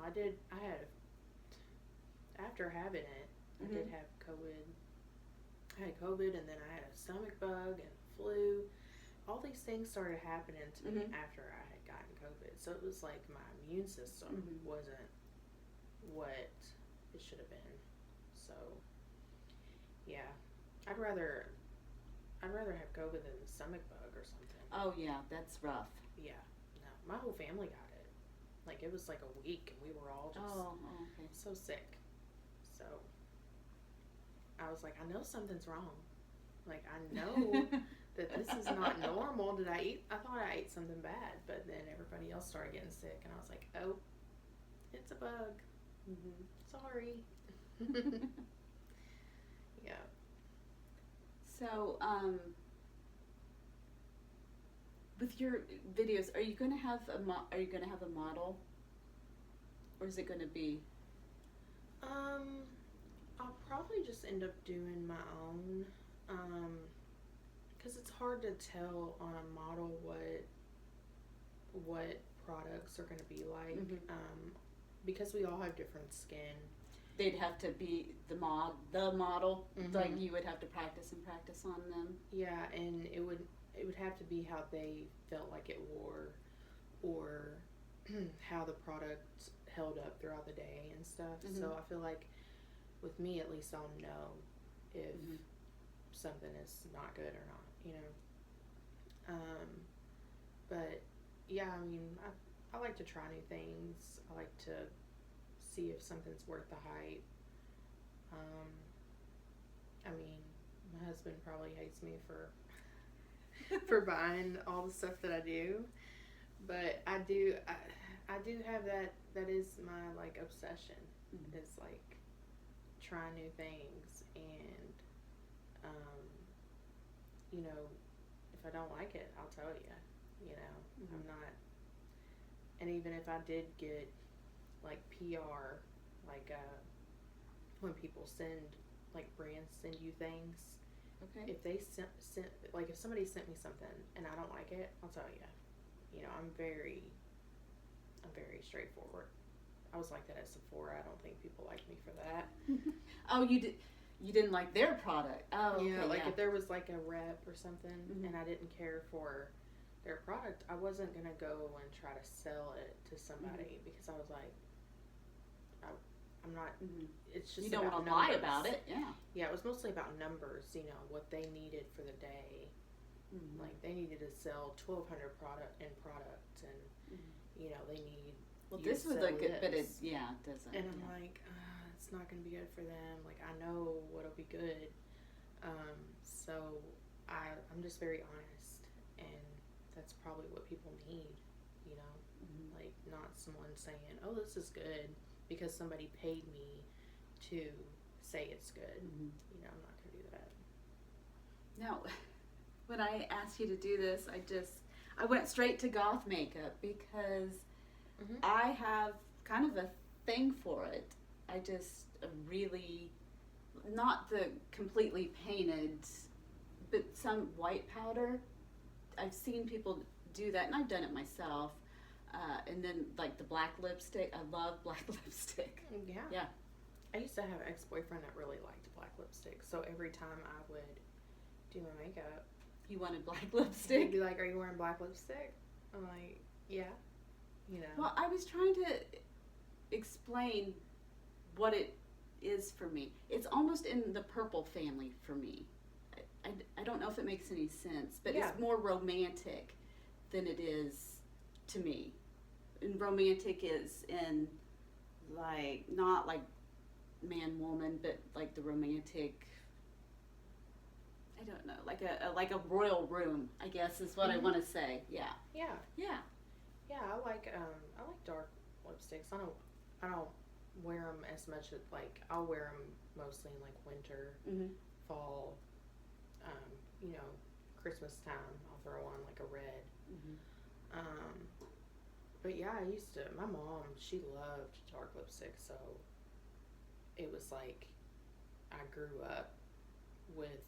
after having it, I did have COVID. I had COVID, and then I had a stomach bug and flu. All these things started happening to me after I had gotten COVID. So it was like my immune system wasn't what it should have been. So, yeah. I'd rather have COVID than the stomach bug or something. Oh, yeah, that's rough. Yeah. No. My whole family got it. Like, it was like a week, and we were all just okay. so sick. So, I was like, I know something's wrong. Like, I know that this is not normal. I thought I ate something bad, but then everybody else started getting sick, and I was like, oh, it's a bug. Sorry. Yeah. So, with your videos, are you going to have a model, or is it going to be? I'll probably just end up doing my own, because it's hard to tell on a model what products are going to be like, because we all have different skin. They'd have to be the model. Like, you would have to practice on them. Yeah, and it would have to be how they felt like it wore, or how the product held up throughout the day and stuff. So I feel like with me, at least, I'll know if something is not good or not, you know. But yeah, I mean, I like to try new things. I like to see if something's worth the hype. I mean, my husband probably hates me for buying all the stuff that I do, but I do have that is my, like, obsession. It's like trying new things, and you know, if I don't like it, I'll tell you know. I'm not, and even if I did get, like, PR, like, when people like, brands send you things. Okay. If they if somebody sent me something and I don't like it, I'll tell you. You know, I'm very straightforward. I was like that at Sephora. I don't think people like me for that. Oh, you didn't like their product. Oh, okay, yeah. Like, if there was, like, a rep or something, and I didn't care for their product, I wasn't gonna go and try to sell it to somebody, because I was like, I'm not. It's just, you don't want to numbers. lie about it. Yeah, it was mostly about numbers. You know, what they needed for the day. Like, they needed to sell 1,200 products, and you know, they need. Well, this would look good, but it doesn't. And I'm like, it's not going to be good for them. Like, I know what'll be good. So I'm just very honest, and that's probably what people need. You know, like, not someone saying, "Oh, this is good," because somebody paid me to say it's good. You know, I'm not going to do that. Now, when I asked you to do this, I went straight to goth makeup, because I have kind of a thing for it. I just really, not the completely painted, but some white powder. I've seen people do that, and I've done it myself. And then, like, the black lipstick. I love black lipstick. Yeah. Yeah. I used to have an ex-boyfriend that really liked black lipstick, so every time I would do my makeup, You wanted black he'd lipstick? be like, "Are you wearing black lipstick?" I'm like, "Yeah," you know. Well, I was trying to explain what it is for me. It's almost in the purple family for me. I don't know if it makes any sense, but Yeah. it's more romantic than it is to me. And romantic is in, like, not like man woman, but like the romantic, I don't know, like a royal room, I guess is what I want to say. Yeah. Yeah, Yeah. yeah. I like dark lipsticks. I don't wear them as much as like I'll wear them mostly in like winter, Mhm. fall, you know, Christmas time. I'll throw on like a red. Mhm. But yeah, I used to. My mom, she loved dark lipstick, so it was like I grew up with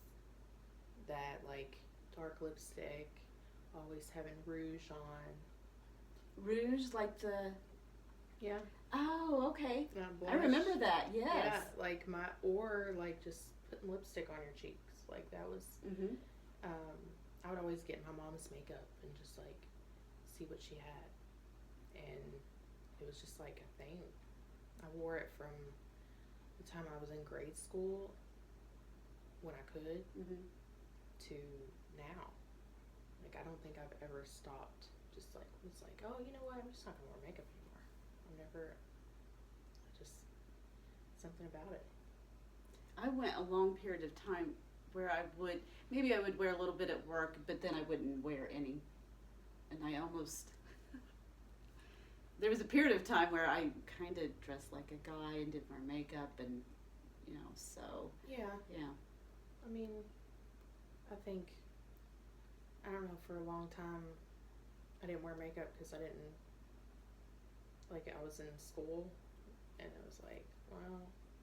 that like dark lipstick, always having rouge on. Rouge, like the. Yeah. Oh, okay. I Blush. remember that. Yes. Yeah, like or like just putting lipstick on your cheeks. Like that was. Mhm. I would always get my mom's makeup and just like see what she had, and it was just like a thing. I wore it from the time I was in grade school when I could Mhm. to now. Like I don't think I've ever stopped. Just like was like, oh, you know what? I'm just not gonna wear makeup anymore. I'm never. Just something about it. I went a long period of time where I would wear a little bit at work, but then I wouldn't wear any, and I almost. There was a period of time where I kind of dressed like a guy and didn't wear makeup, and so Yeah. yeah. I mean, I think I don't know. For a long time, I didn't wear makeup because I didn't like. I was in school, and it was like, well,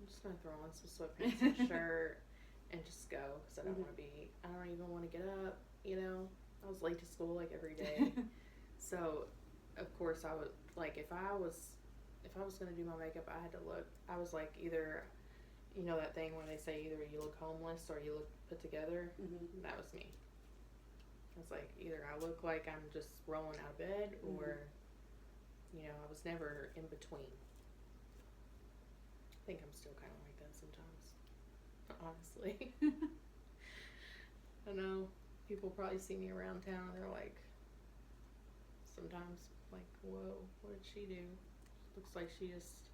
I'm just gonna throw on some sweatpants and a shirt and just go because I don't want to be. I don't even want to get up. You know, I was late to school like every day. So, of course, I would like if I was gonna do my makeup, I had to look. I was like either, you know, that thing where they say either you look homeless or you look put together. Mhm. That was me. It's like either I look like I'm just rolling out of bed, or, you know, I was never in between. I think I'm still kind of like that sometimes, honestly. I know people probably see me around town and they're like, sometimes like, whoa, what did she do? Looks like she just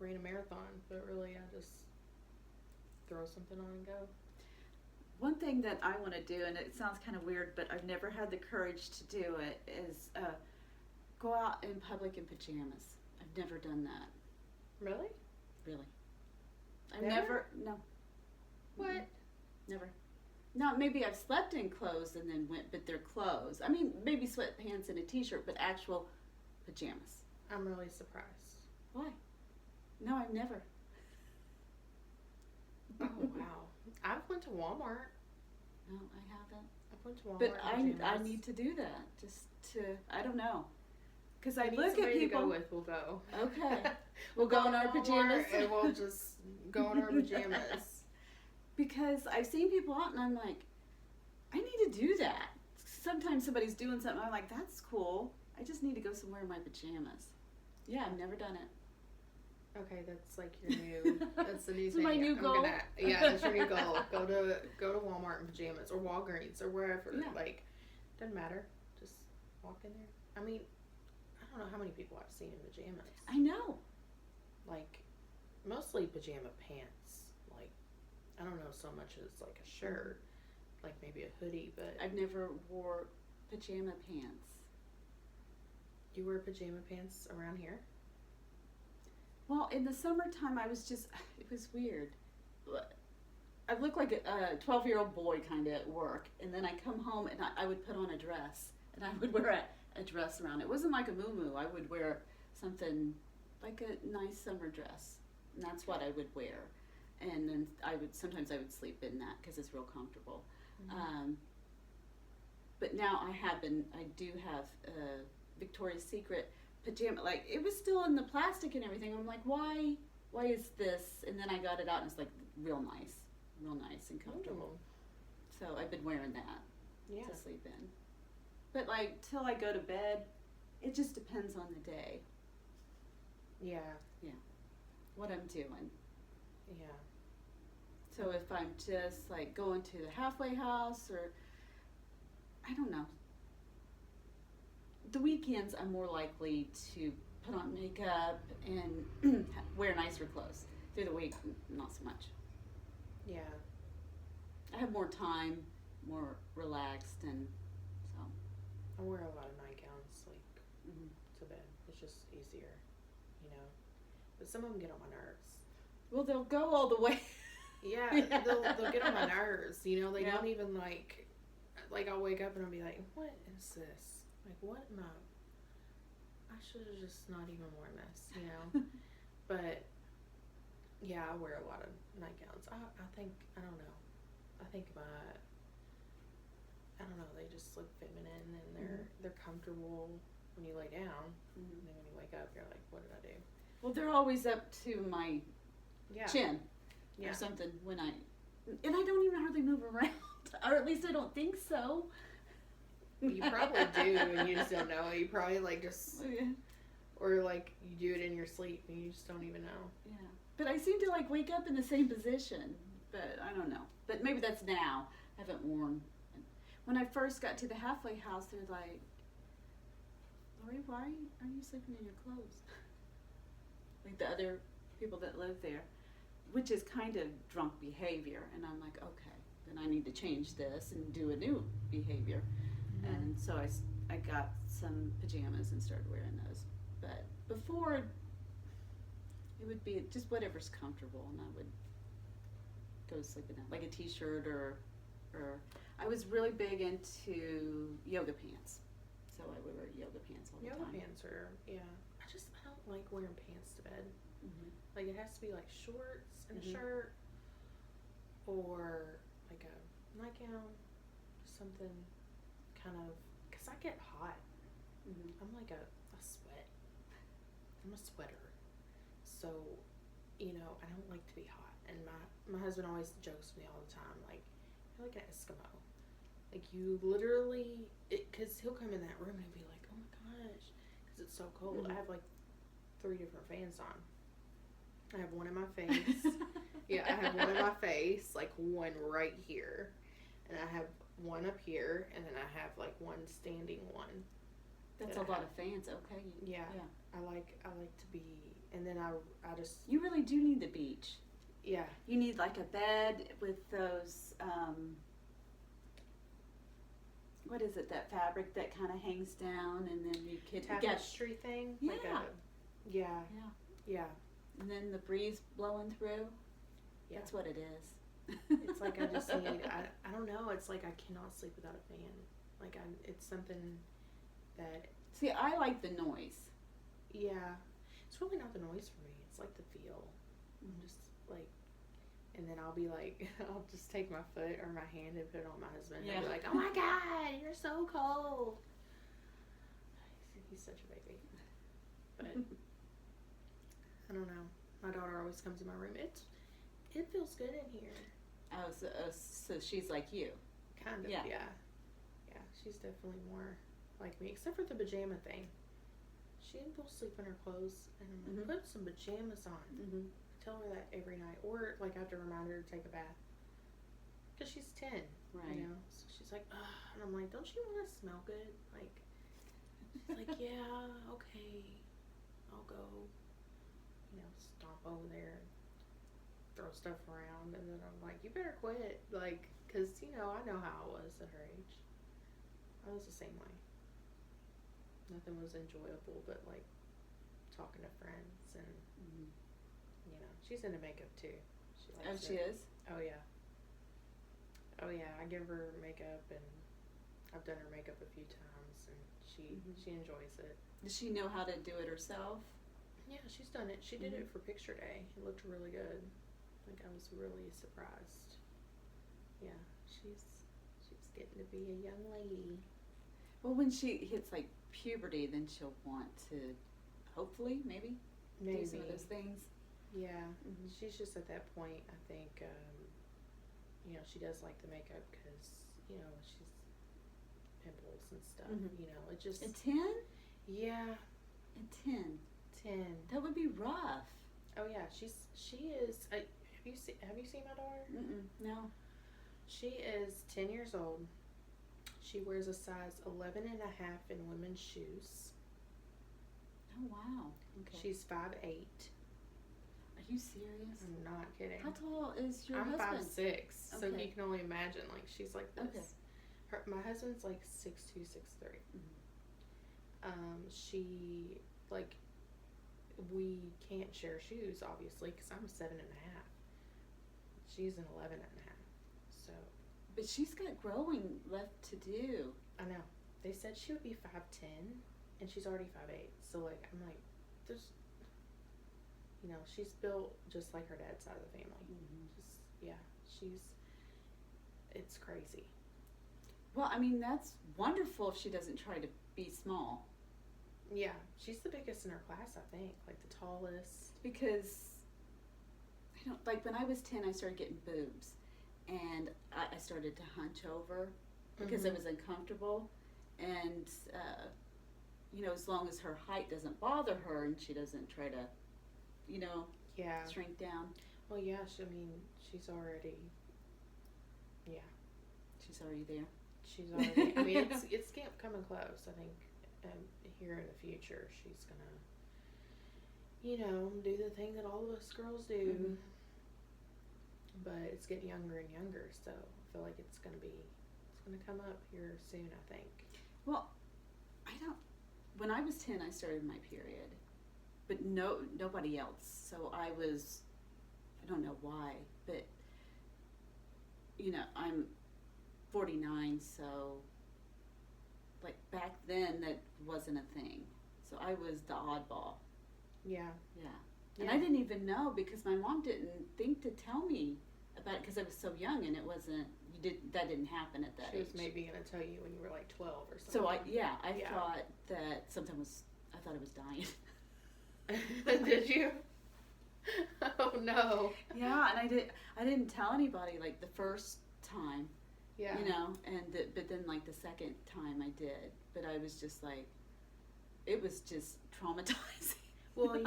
ran a marathon, but really I just throw something on and go. One thing that I want to do, and it sounds kind of weird, but I've never had the courage to do it, is go out in public in pajamas. I've never done that. Really? Really. I've Never? No. What? Mm-mm. Never. Now, maybe I've slept in clothes and then went, but they're clothes. I mean, maybe sweatpants and a t-shirt, but actual pajamas. I'm really surprised. Why? No, I've never. Oh, wow. I've went to Walmart. No, I haven't. I've went to Walmart. But I pajamas. need to do that, just to, I don't know. Because I If you need look at somebody people. to go with, we'll go. Okay. We'll go in our to Walmart pajamas. and we'll just go in our pajamas. Because I've seen people out and I'm like, I need to do that. Sometimes somebody's doing something, I'm like, that's cool. I just need to go somewhere in my pajamas. Yeah, I've never done it. Okay, that's like your new. That's the new It's thing. my new goal. Yeah, that's your new goal. Go to Walmart in pajamas or Walgreens or wherever. Yeah. Like, doesn't matter. Just walk in there. I mean, I don't know how many people I've seen in pajamas. I know. Like, mostly pajama pants. Like, I don't know so much as like a shirt, like maybe a hoodie. But I've never wore pajama pants. you wear pajama pants around here? Well, in the summertime, it was weird. I look like a 12-year-old boy kind of at work, and then I come home and I would put on a dress, and I would wear a dress around. It wasn't like a muumuu. I would wear something like a nice summer dress, and that's what I would wear. And then sometimes I would sleep in that because it's real comfortable. Mm-hmm. But now I do have Victoria's Secret pajama, like it was still in the plastic and everything. I'm like, why why is this? And then I got it out and it's like real nice and comfortable. Ooh. So I've been wearing that Yeah. to sleep in. But like till I go to bed, it just depends on the day, Yeah. what I'm doing. Yeah. So if I'm just like going to the halfway house or I don't know. The weekends I'm more likely to put on makeup and wear nicer clothes. Through the week, not so much. Yeah. I have more time, more relaxed, and so. I wear a lot of nightgowns, like, Mhm. to bed. It's just easier, you know. But some of them get on my nerves. Well, they'll go all the way. Yeah, Yeah. they'll get on my nerves, you know. They Yeah. don't even, like, I'll wake up and I'll be like, what is this? Like, what am I should have just not even worn this, you know. But, yeah, I wear a lot of nightgowns. I think, I don't know. I think I don't know, they just look feminine and they're comfortable when you lay down. Mhm. And then when you wake up, you're like, what did I do? Well, they're always up to my Yeah. chin Yeah. or something and I don't even hardly move around, or at least I don't think so. You probably do, and you just don't know. You probably, like, just, or, like, you do it in your sleep and you just don't even know. Yeah, but I seem to like wake up in the same position, but I don't know. But maybe that's now. I haven't worn. When I first got to the halfway house, they're like, Lori, why are you sleeping in your clothes? Like the other people that live there, which is kind of drunk behavior. And I'm like, okay, then I need to change this and do a new behavior. Mm-hmm. And so I got some pajamas and started wearing those. But before, it would be just whatever's comfortable, and I would go to sleep in that, like a t-shirt or I was really big into yoga pants, so I would wear yoga pants all the Yoga time. pants are, yeah. I don't like wearing pants to bed. Mm-hmm. Like, it has to be, like, shorts and a Mhm. shirt, or, like, a nightgown, something kind of, because I get hot. Mm-hmm. I'm like a sweat. I'm a sweater. So, you know, I don't like to be hot. And my husband always jokes with me all the time, like, you're like an Eskimo. Like, you literally, because he'll come in that room and be like, oh my gosh, because it's so cold. Mhm. I have, like, 3 different fans on. I have one in my face. Yeah, I have one in my face, like, one right here. And I have one up here, and then I have, like, one standing one. That's that a I lot have. of fans. Okay. Yeah. I like to be, and then I just, You really do need the beach. yeah. You need like a bed with those. What is it? That fabric that kind of hangs down, and then you can get. Tapestry thing? Yeah. Like yeah. Yeah. Yeah. And then the breeze blowing through. Yeah. That's what it is. It's like I just need, I don't know, it's like I cannot sleep without a fan. Like, it's something that, See, I like the noise. yeah, it's really not the noise for me. It's like the feel. I'm just like, and then I'll be like, I'll just take my foot or my hand and put it on my husband. And I'll be like, oh my God, you're so cold. He's such a baby. But I don't know. My daughter always comes in my room. It feels good in here. Oh, so she's like you. Kind of, Yeah. yeah. Yeah, she's definitely more like me, except for the pajama thing. She will sleep in her clothes, and I'm like, Mhm. put some pajamas on. Mm-hmm. Tell her that every night, or like I have to remind her to take a bath, because she's 10, Right. you know. So she's like, ugh, and I'm like, don't you want to smell good? Like, she's like, yeah, okay, I'll go. You know, stomp over there, throw stuff around, and then I'm like, you better quit, like, because you know I know how I was at her age. I was the same way. Nothing was enjoyable but like talking to friends, and Mm-hmm. you know, she's into makeup too. She Oh, likes she it. is? Oh yeah. Oh yeah. I give her makeup, and I've done her makeup a few times, and she enjoys it. Does she know how to do it herself? Yeah, she's done it. She did it for picture day. It looked really good. Like, I was really surprised. Yeah, she's getting to be a young lady. Well, when she hits like puberty, then she'll want to, hopefully, maybe. Do some of those things. Yeah. Mhm. She's just at that point, I think, she does like the makeup because, she's pimples and stuff. Mhm. It just. A 10? Yeah. A 10. 10. That would be rough. Oh, yeah. She is. Have you seen my daughter? No. She is 10 years old. She wears a size 11 and a half in women's shoes. Oh, wow. Okay. She's 5'8". Are you serious? I'm not kidding. How tall is your I'm husband? 5'6", so Okay. you can only imagine, like, she's like this. Okay. My husband's like 6'2", 6'3". She, like, we can't share shoes, obviously, because I'm a 7 and a half. She's an 11 and a half, so. But she's got growing left to do. I know. They said she would be 5'10", and she's already 5'8". So, like, I'm like, there's, she's built just like her dad's side of the family. It's crazy. Well, I mean, that's wonderful if she doesn't try to be small. Yeah, she's the biggest in her class, I think, like the tallest. Because, like when I was 10, I started getting boobs. And I started to hunch over because I was uncomfortable. And, as long as her height doesn't bother her and she doesn't try to, shrink down. Well, yeah, she's already, She's already there. She's already, I mean, it's coming close, I think. Here in the future, she's gonna, do the thing that all of us girls do. Mm-hmm. But it's getting younger and younger, so I feel like it's gonna come up here soon, I think. Well, when I was 10, I started my period, but nobody else. So I don't know why, but I'm 49, so like back then that wasn't a thing. So I was the oddball. Yeah. Yeah. And I didn't even know because my mom didn't think to tell me about it because I was so young and that didn't happen at that age. She was maybe going to tell you when you were like 12 or something. So I thought that I thought I was dying. Did you? Oh no. Yeah, and I didn't tell anybody like the first time. Yeah. But then like the second time I did, but I was just like, it was just traumatizing. Well,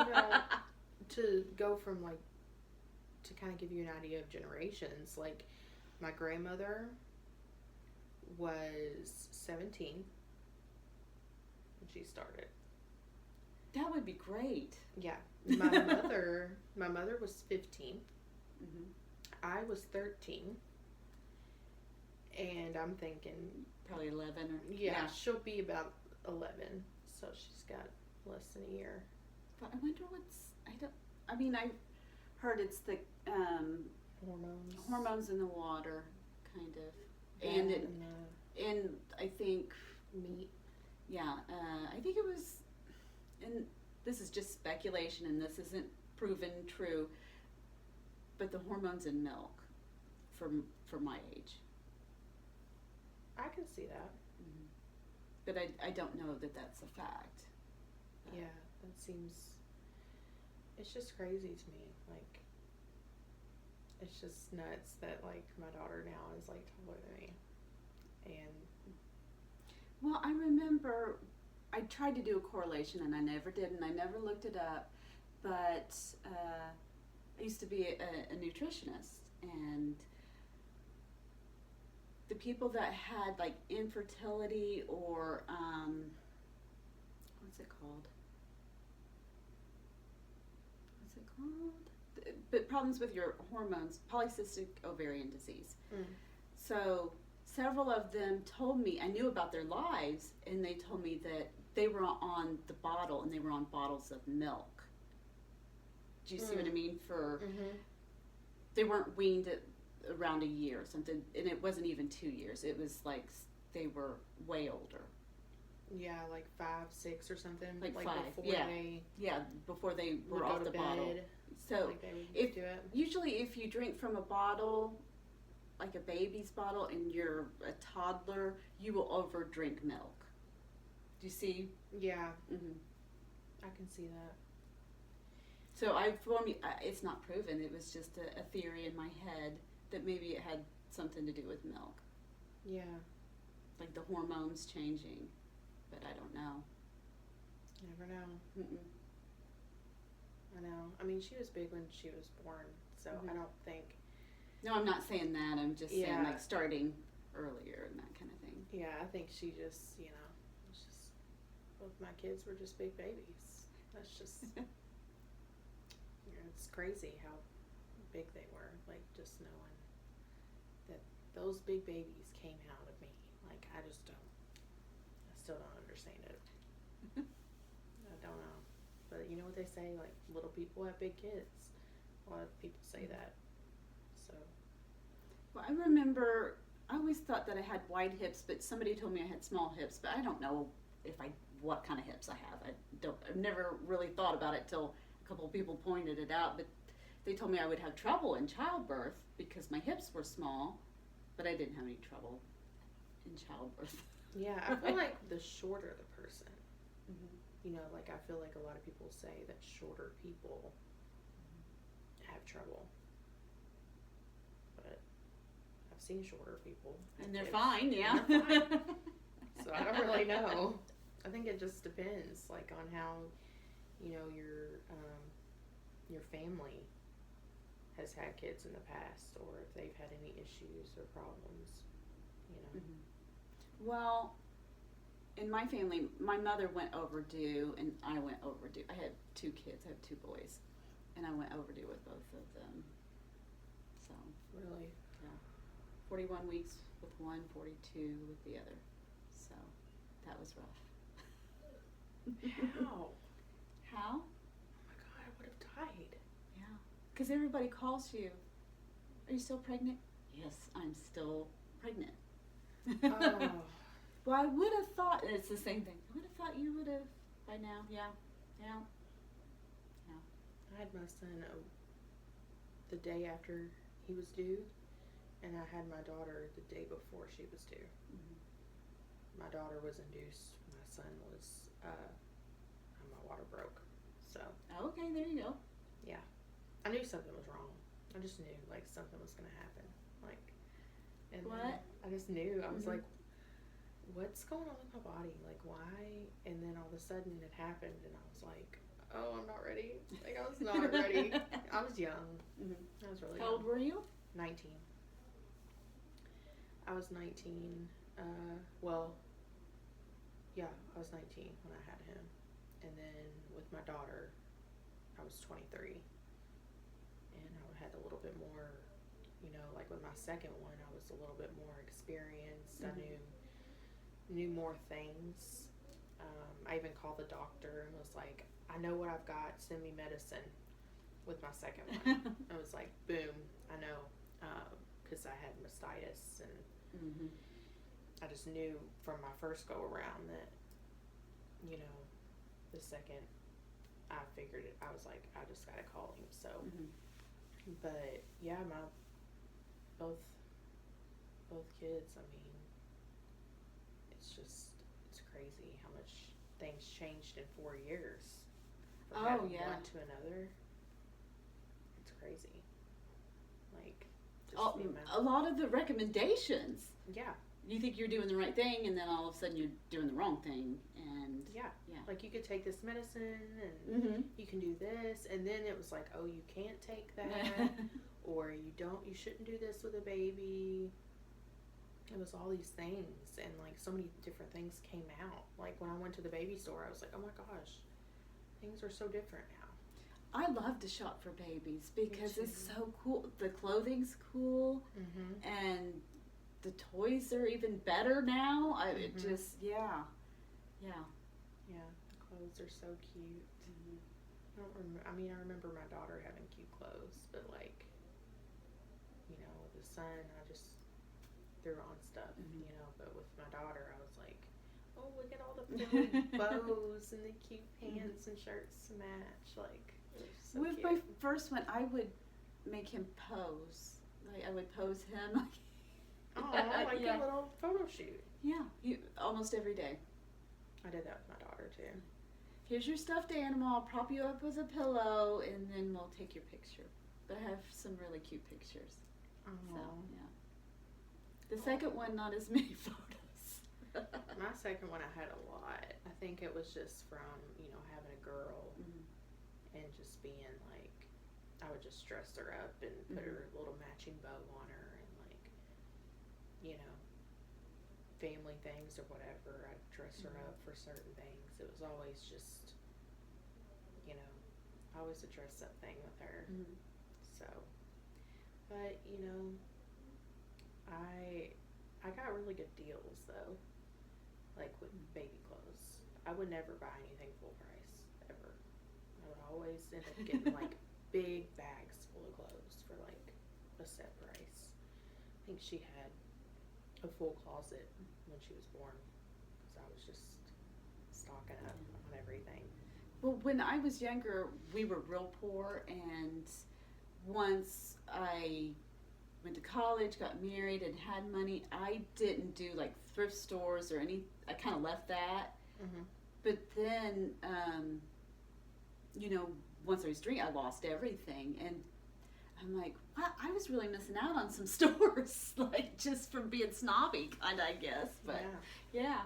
to go from like, to kind of give you an idea of generations, like my grandmother was 17 when she started. That would be great. Yeah. My mother was 15. Mm-hmm. I was 13. And I'm thinking probably 11 or yeah, she'll be about 11, so she's got less than a year. But I wonder I've heard it's the hormones in the water, kind of, and I think meat. Yeah, I think it was, and this is just speculation, and this isn't proven true, but the hormones in milk, for my age. I can see that. Mm-hmm. But I don't know that that's a fact. Yeah, it's just crazy to me. Like, it's just nuts that, like, my daughter now is, like, taller than me. And, well, I remember I tried to do a correlation, and I never did, and I never looked it up, but I used to be a nutritionist, and the people that had like infertility or what's it called? But problems with your hormones, polycystic ovarian disease. So several of them told me, I knew about their lives, and they told me that they were on the bottle, and they were on bottles of milk. Do you see what I mean? They weren't weaned at around a year or something, and it wasn't even 2 years. It was like they were way older. Yeah, like 5, 6 or something. Like 5. Before they were off the bottle. So like they would do it. Usually if you drink from a bottle, like a baby's bottle, and you're a toddler, you will overdrink milk. Do you see? Yeah. Mm-hmm. I can see that. So it's not proven. It was just a theory in my head that maybe it had something to do with milk. Yeah. Like the hormones changing, but I don't know. Never know. Mm-mm. I know. I mean, she was big when she was born, so I don't think. No, I'm not saying that. I'm just saying Yeah. like starting earlier and that kind of thing. Yeah, I think she just, it's just, both my kids were just big babies. That's just, it's crazy how big they were. Like, just knowing that those big babies came out of me. Like, I still don't understand it. I don't know. But you know what they say? Like, little people have big kids. A lot of people say that. So. Well, I remember, I always thought that I had wide hips, but somebody told me I had small hips, but I don't know what kind of hips I have. I've never really thought about it till a couple of people pointed it out, but they told me I would have trouble in childbirth because my hips were small, but I didn't have any trouble in childbirth. Yeah, I feel like the shorter the person, Mm-hmm. like I feel like a lot of people say that shorter people have trouble. But I've seen shorter people. And they're fine, yeah. And they're fine. So I don't really know. I think it just depends, like, on how, your family has had kids in the past, or if they've had any issues or problems, Mm-hmm. Well, in my family, my mother went overdue and I went overdue. I had 2 kids. I have 2 boys, and I went overdue with both of them. So Really? yeah, 41 weeks with one, 42 with the other. So that was rough. How? How? Oh my God, I would have died. Yeah, because everybody calls you. Are you still pregnant? Yes, I'm still pregnant. Oh. Well, I would have thought, it's the same thing. I would have thought you would have by now. Yeah. I had my son the day after he was due, and I had my daughter the day before she was due. Mm-hmm. My daughter was induced. My son was, my water broke. So. Okay, there you go. Yeah. I knew something was wrong. I just knew, like, something was going to happen. Like, and What? I just knew. I was Mm-hmm. like, what's going on with my body? Like, why? And then all of a sudden it happened, and I was like, oh, I'm not ready. Like, I was not ready. I was young. Mm-hmm. I was really How young. old were you? 19. I was 19. I was 19 when I had him. And then with my daughter, I was 23. And I had a little bit more, like with my second one, I was a little bit more experienced. Mm-hmm. I knew more things. I even called the doctor and was like, I know what I've got, send me medicine with my second one. I was like, boom, I know, because I had mastitis, and Mm-hmm. I just knew from my first go around that, the second I figured it, I was like, I just gotta call him. So, Mm-hmm. but yeah, both kids, I mean, it's crazy how much things changed in 4 years. From having one to another. It's crazy. Like, just the amount. A lot of the recommendations. Yeah. You think you're doing the right thing, and then all of a sudden you're doing the wrong thing, and yeah. Like, you could take this medicine, and mm-hmm. you can do this, and then it was like, oh, you can't take that, or you shouldn't do this with a baby. It was all these things, and like so many different things came out. Like, when I went to the baby store, I was like, oh my gosh, things are so different now. I love to shop for babies because it's so cool. The clothing's cool, Mm-hmm. and the toys are even better now. It Mm-hmm. just, yeah. Yeah, the clothes are so cute. Mm-hmm. I remember my daughter having cute clothes, but like, with the son, I just threw on stuff, Mm-hmm. But with my daughter, I was like, oh, look at all the frilly bows and the cute pants and shirts to match. Like, it was so With cute. my first one, I would make him pose. Like, I would pose him. Oh, like yeah. a little photo shoot. Yeah, almost every day. I did that with my daughter too. If here's your stuffed animal. I'll prop you up with a pillow, and then we'll take your picture. But I have some really cute pictures. Oh. So, yeah. The second one, not as many photos. My second one, I had a lot. I think it was just from, having a girl and just being like, I would just dress her up and put her little matching bow on her and family things or whatever. I'd dress her up for certain things. It was always just, always a dress up thing with her. So, but, I got really good deals though, like with baby clothes. I would never buy anything full price, ever. I would always end up getting like big bags full of clothes for like a set price. I think she had a full closet when she was born because I was just stocking up on everything. Well, when I was younger, we were real poor, and once I went to college, got married, and had money, I didn't do like thrift stores or any. I kind of left that. But then, once I was drinking, I lost everything, and I'm like, wow, I was really missing out on some stores, like just from being snobby, kind of, I guess. But yeah,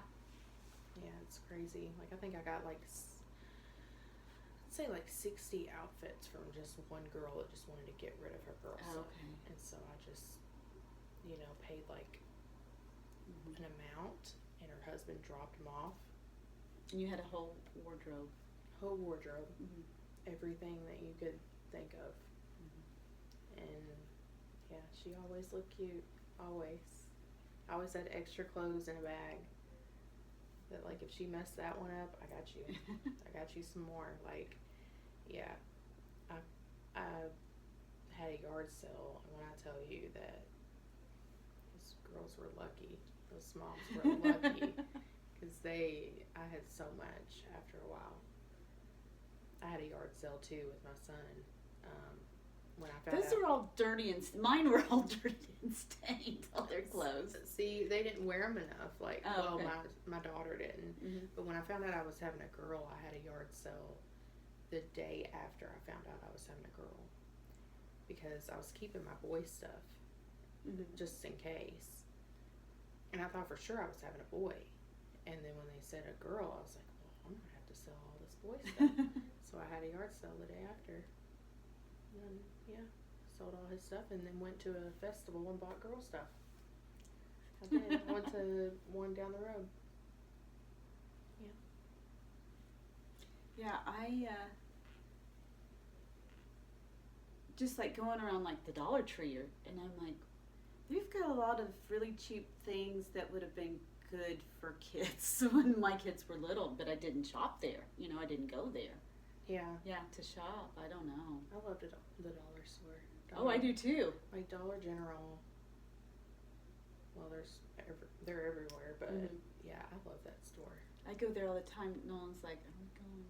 it's crazy. Like I think I got like, I'd say like 60 outfits from just one girl that just wanted to get rid of her girl stuff. Okay. And so I just, paid like an amount, and her husband dropped them off. And you had a whole wardrobe. Whole wardrobe. Everything that you could think of. And yeah, she always looked cute. Always. I always had extra clothes in a bag. That like if she messed that one up, I got you. I got you some more. Like, yeah. I had a yard sale, and when I tell you that those girls were lucky, those moms were lucky, because I had so much after a while. I had a yard sale too with my son. When I found Those are all dirty, and mine were all dirty and stained, all their clothes. See, they didn't wear them enough. Like, okay. my daughter didn't. But when I found out I was having a girl, I had a yard sale the day after I found out I was having a girl, because I was keeping my boy stuff just in case, and I thought for sure I was having a boy. And then when they said a girl, I was like, well, I'm gonna have to sell all this boy stuff. So I had a yard sale the day after. And sold all his stuff, and then went to a festival and bought girl stuff. I did. I went to one down the road. Yeah, I just like going around like the Dollar Tree, and I'm like, they've got a lot of really cheap things that would have been good for kids when my kids were little, but I didn't shop there. I didn't go there. Yeah. Yeah, to shop. I don't know. I loved the dollar store. Oh, I do too. Like Dollar General. Well, they're everywhere, but yeah, I love that store. I go there all the time. Nolan's like, are we going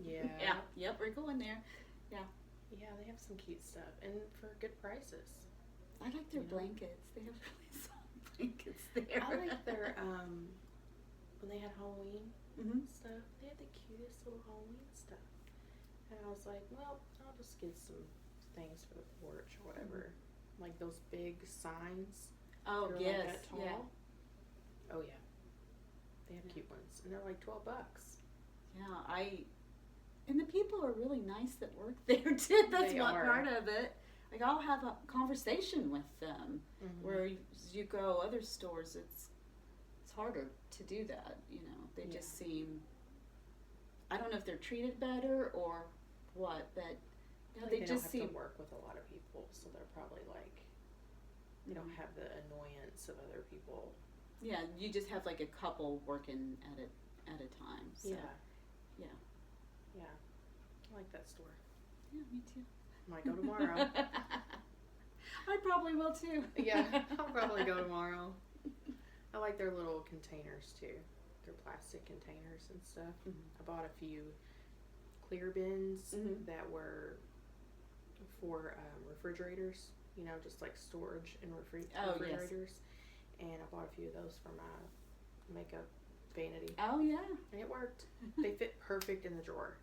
there? Yeah. Yep, we're going there. Yeah. Yeah, they have some cute stuff, and for good prices. I like their blankets. They have really soft blankets there. I like their when they had Halloween stuff. They had the cutest little Halloween stuff, and I was like, well, I'll just get some things for the porch or whatever, like those big signs. Oh yes, like that tall. Yeah. Oh yeah, they have cute ones, and they're like $12. Yeah, and the people are really nice that work there too. That's one part of it. Like I'll have a conversation with them, where you go other stores, it's harder to do that. They just seem. I don't know if they're treated better or what, but they just seem to work with a lot of people, so they're probably like they don't have the annoyance of other people. Yeah, you just have like a couple working at a time. So. Yeah. I like that store. Yeah, me too. Might go tomorrow. I probably will too. Yeah, I'll probably go tomorrow. I like their little containers too. Their plastic containers and stuff. I bought a few clear bins that were for refrigerators, just like storage and refrigerators. And I bought a few of those for my makeup vanity. Oh, yeah. And it worked. They fit perfect in the drawer.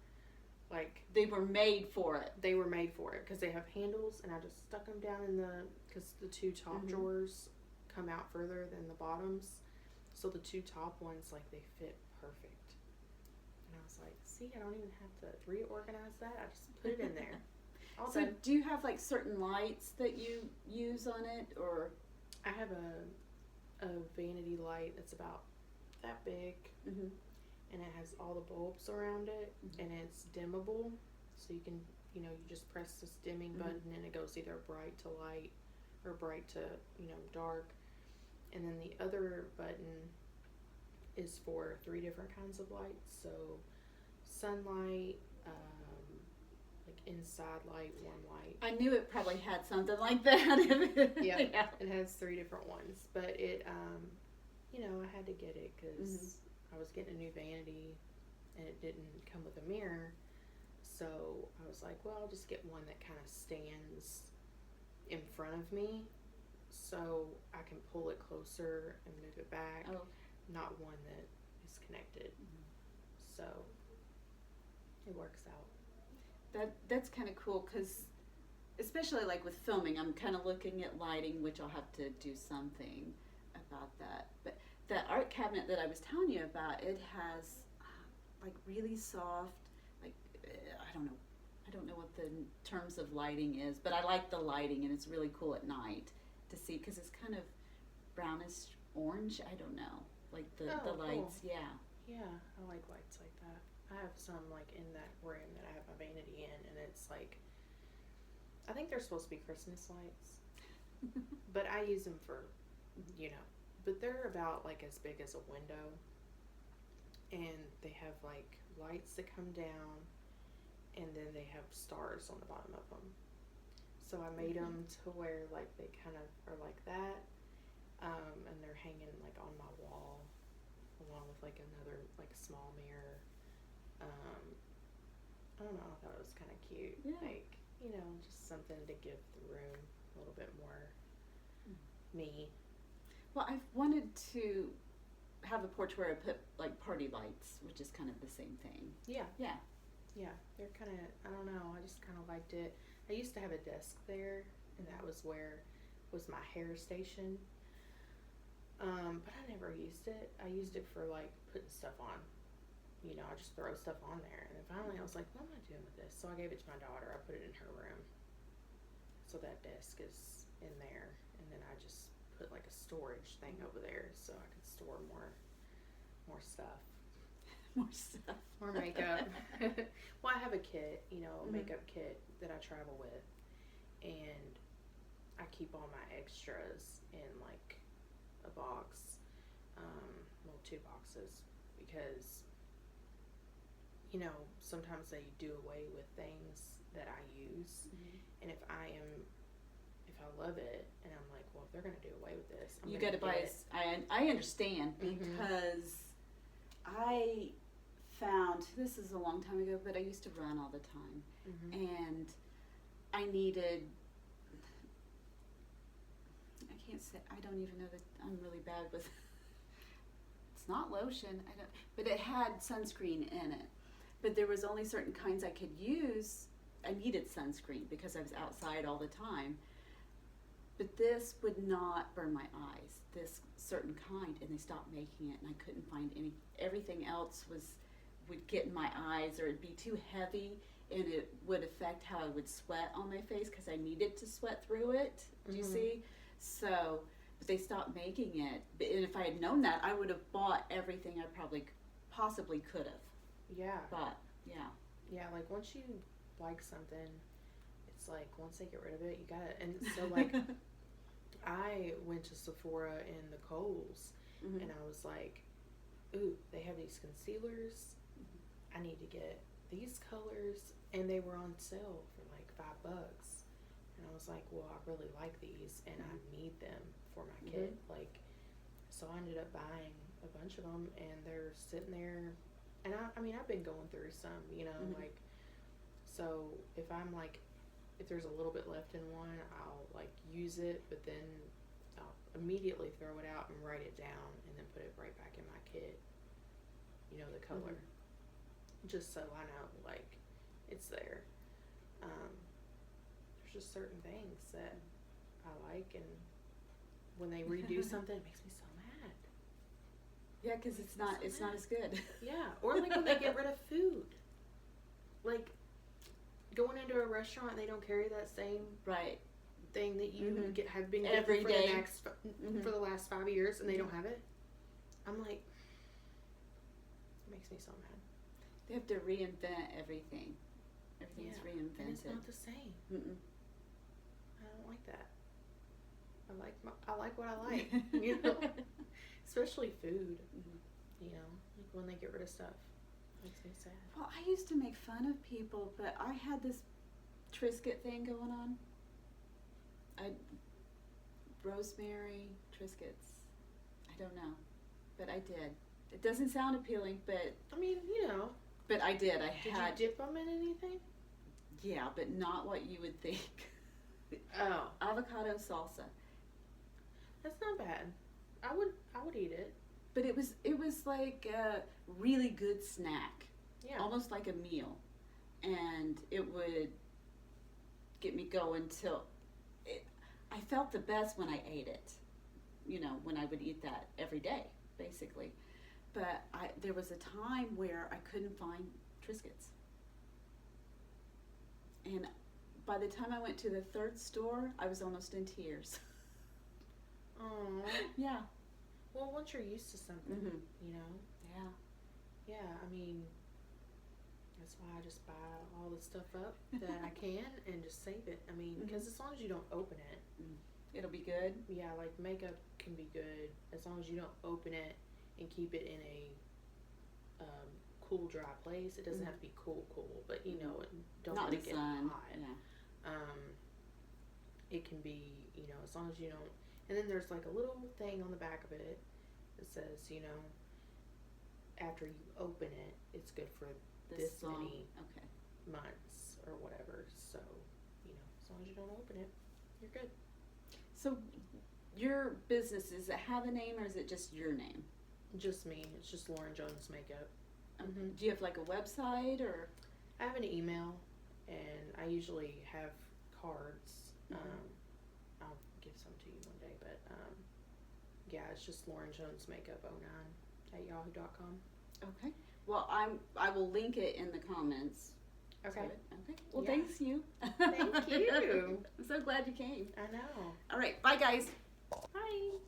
Like, they were made for it. They were made for it because they have handles, and I just stuck them down in because the two top drawers come out further than the bottoms. So the two top ones, like, they fit perfect. And I was like, see, I don't even have to reorganize that. I just put it in there. All So done. do you have, like, certain lights that you use on it, or? I have a vanity light that's about that big. Mm-hmm. And it has all the bulbs around it, and it's dimmable, so you can, you just press this dimming button, and it goes either bright to light, or bright to, dark, and then the other button is for 3 different kinds of lights, so sunlight, like inside light, warm light. I knew it probably had something like that. Yeah, it has 3 different ones, but it, I had to get it, because I was getting a new vanity, and it didn't come with a mirror, so I was like, well, I'll just get one that kind of stands in front of me, so I can pull it closer and move it back, not one that is connected. So it works out. That's kind of cool, because especially like with filming, I'm kind of looking at lighting, which I'll have to do something about that. But the art cabinet that I was telling you about, it has like really soft, like I don't know what the terms of lighting is, but I like the lighting, and it's really cool at night to see, because it's kind of brownish orange. I don't know, like the lights. Cool. Yeah, I like lights like that. I have some like in that room that I have my vanity in, and it's like, I think they're supposed to be Christmas lights, but I use them for, but they're about like as big as a window, and they have like lights that come down, and then they have stars on the bottom of them. So I made them to where like they kind of are like that, and they're hanging like on my wall, along with like another like small mirror. I don't know, I thought it was kind of cute. Yeah. Like, just something to give the room a little bit more me. Well, I've wanted to have a porch where I put like party lights, which is kind of the same thing. Yeah. Yeah. Yeah, they're kind of, I don't know, I just kind of liked it. I used to have a desk there, and that was where was my hair station. But I never used it. I used it for like putting stuff on. I just throw stuff on there. And then finally I was like, what am I doing with this? So I gave it to my daughter. I put it in her room. So that desk is in there. And then I just put like a storage thing over there so I could store more stuff. More stuff. More makeup. Well, I have a kit, a makeup kit that I travel with. And I keep all my extras in like a box. Well, 2 boxes. Because sometimes they do away with things that I use, and if I love it, and I'm like, well, if they're gonna do away with this, You got to buy it. I understand, because I found, this is a long time ago, but I used to run all the time, and I needed, I don't even know that I'm really bad with, it's not lotion, but it had sunscreen in it. But there was only certain kinds I could use. I needed sunscreen because I was outside all the time. But this would not burn my eyes, this certain kind, and they stopped making it, and I couldn't find any. Everything else would get in my eyes, or it'd be too heavy, and it would affect how I would sweat on my face, because I needed to sweat through it. Do you see? So, but they stopped making it. And if I had known that, I would have bought everything I possibly could have. Yeah. But, yeah. Yeah, like once you like something, it's like once they get rid of it, you gotta, and so like, I went to Sephora in the Kohl's, and I was like, ooh, they have these concealers, I need to get these colors, and they were on sale for like $5. And I was like, well, I really like these, and I need them for my kid, like, so I ended up buying a bunch of them, and they're sitting there. And I mean, I've been going through some, like, so if I'm like, if there's a little bit left in one, I'll like use it, but then I'll immediately throw it out and write it down, and then put it right back in my kit. the color. Just so I know, like, it's there. There's just certain things that I like, and when they redo something, it makes me so mad. Yeah, because it's not as good. Yeah, or like when they get rid of food. Like, going into a restaurant, they don't carry that same thing that you have been every getting day for the last 5 years, and they don't have it. I'm like, it makes me so mad. They have to reinvent everything. Everything's reinvented. And it's not the same. I don't like that. I like what I like, especially food. Like when they get rid of stuff, it makes me sad. Well, I used to make fun of people, but I had this Triscuit thing going on. Rosemary Triscuits. I don't know, but I did. It doesn't sound appealing, but I mean, But I did. Did you dip them in anything? Yeah, but not what you would think. Oh, avocado salsa. That's not bad. I would eat it. But it was like a really good snack. Yeah. Almost like a meal. And it would get me going till I felt the best when I ate it. When I would eat that every day, basically. But there was a time where I couldn't find Triscuits. And by the time I went to the third store, I was almost in tears. Oh. Yeah. Well, once you're used to something, Yeah. Yeah, I mean, that's why I just buy all the stuff up that I can and just save it. I mean, because as long as you don't open it. It'll be good? Yeah, like makeup can be good as long as you don't open it and keep it in a cool, dry place. It doesn't have to be cool, but don't Not let it get sun. hot. Yeah. It can be, as long as you don't. And then there's like a little thing on the back of it that says, after you open it, it's good for this many months or whatever. So, as long as you don't open it, you're good. So, your business, does it have a name or is it just your name? Just me. It's just Laurenjonesmakeup. Do you have like a website or? I have an email, and I usually have cards. I'll give some to you one day, but yeah, it's just Laurenjonesmakeup09@yahoo.com. Okay. Well, I will link it in the comments. Okay. Okay. Well, Yeah. thanks you. Thank you. I'm so glad you came. I know. All right. Bye, guys. Bye.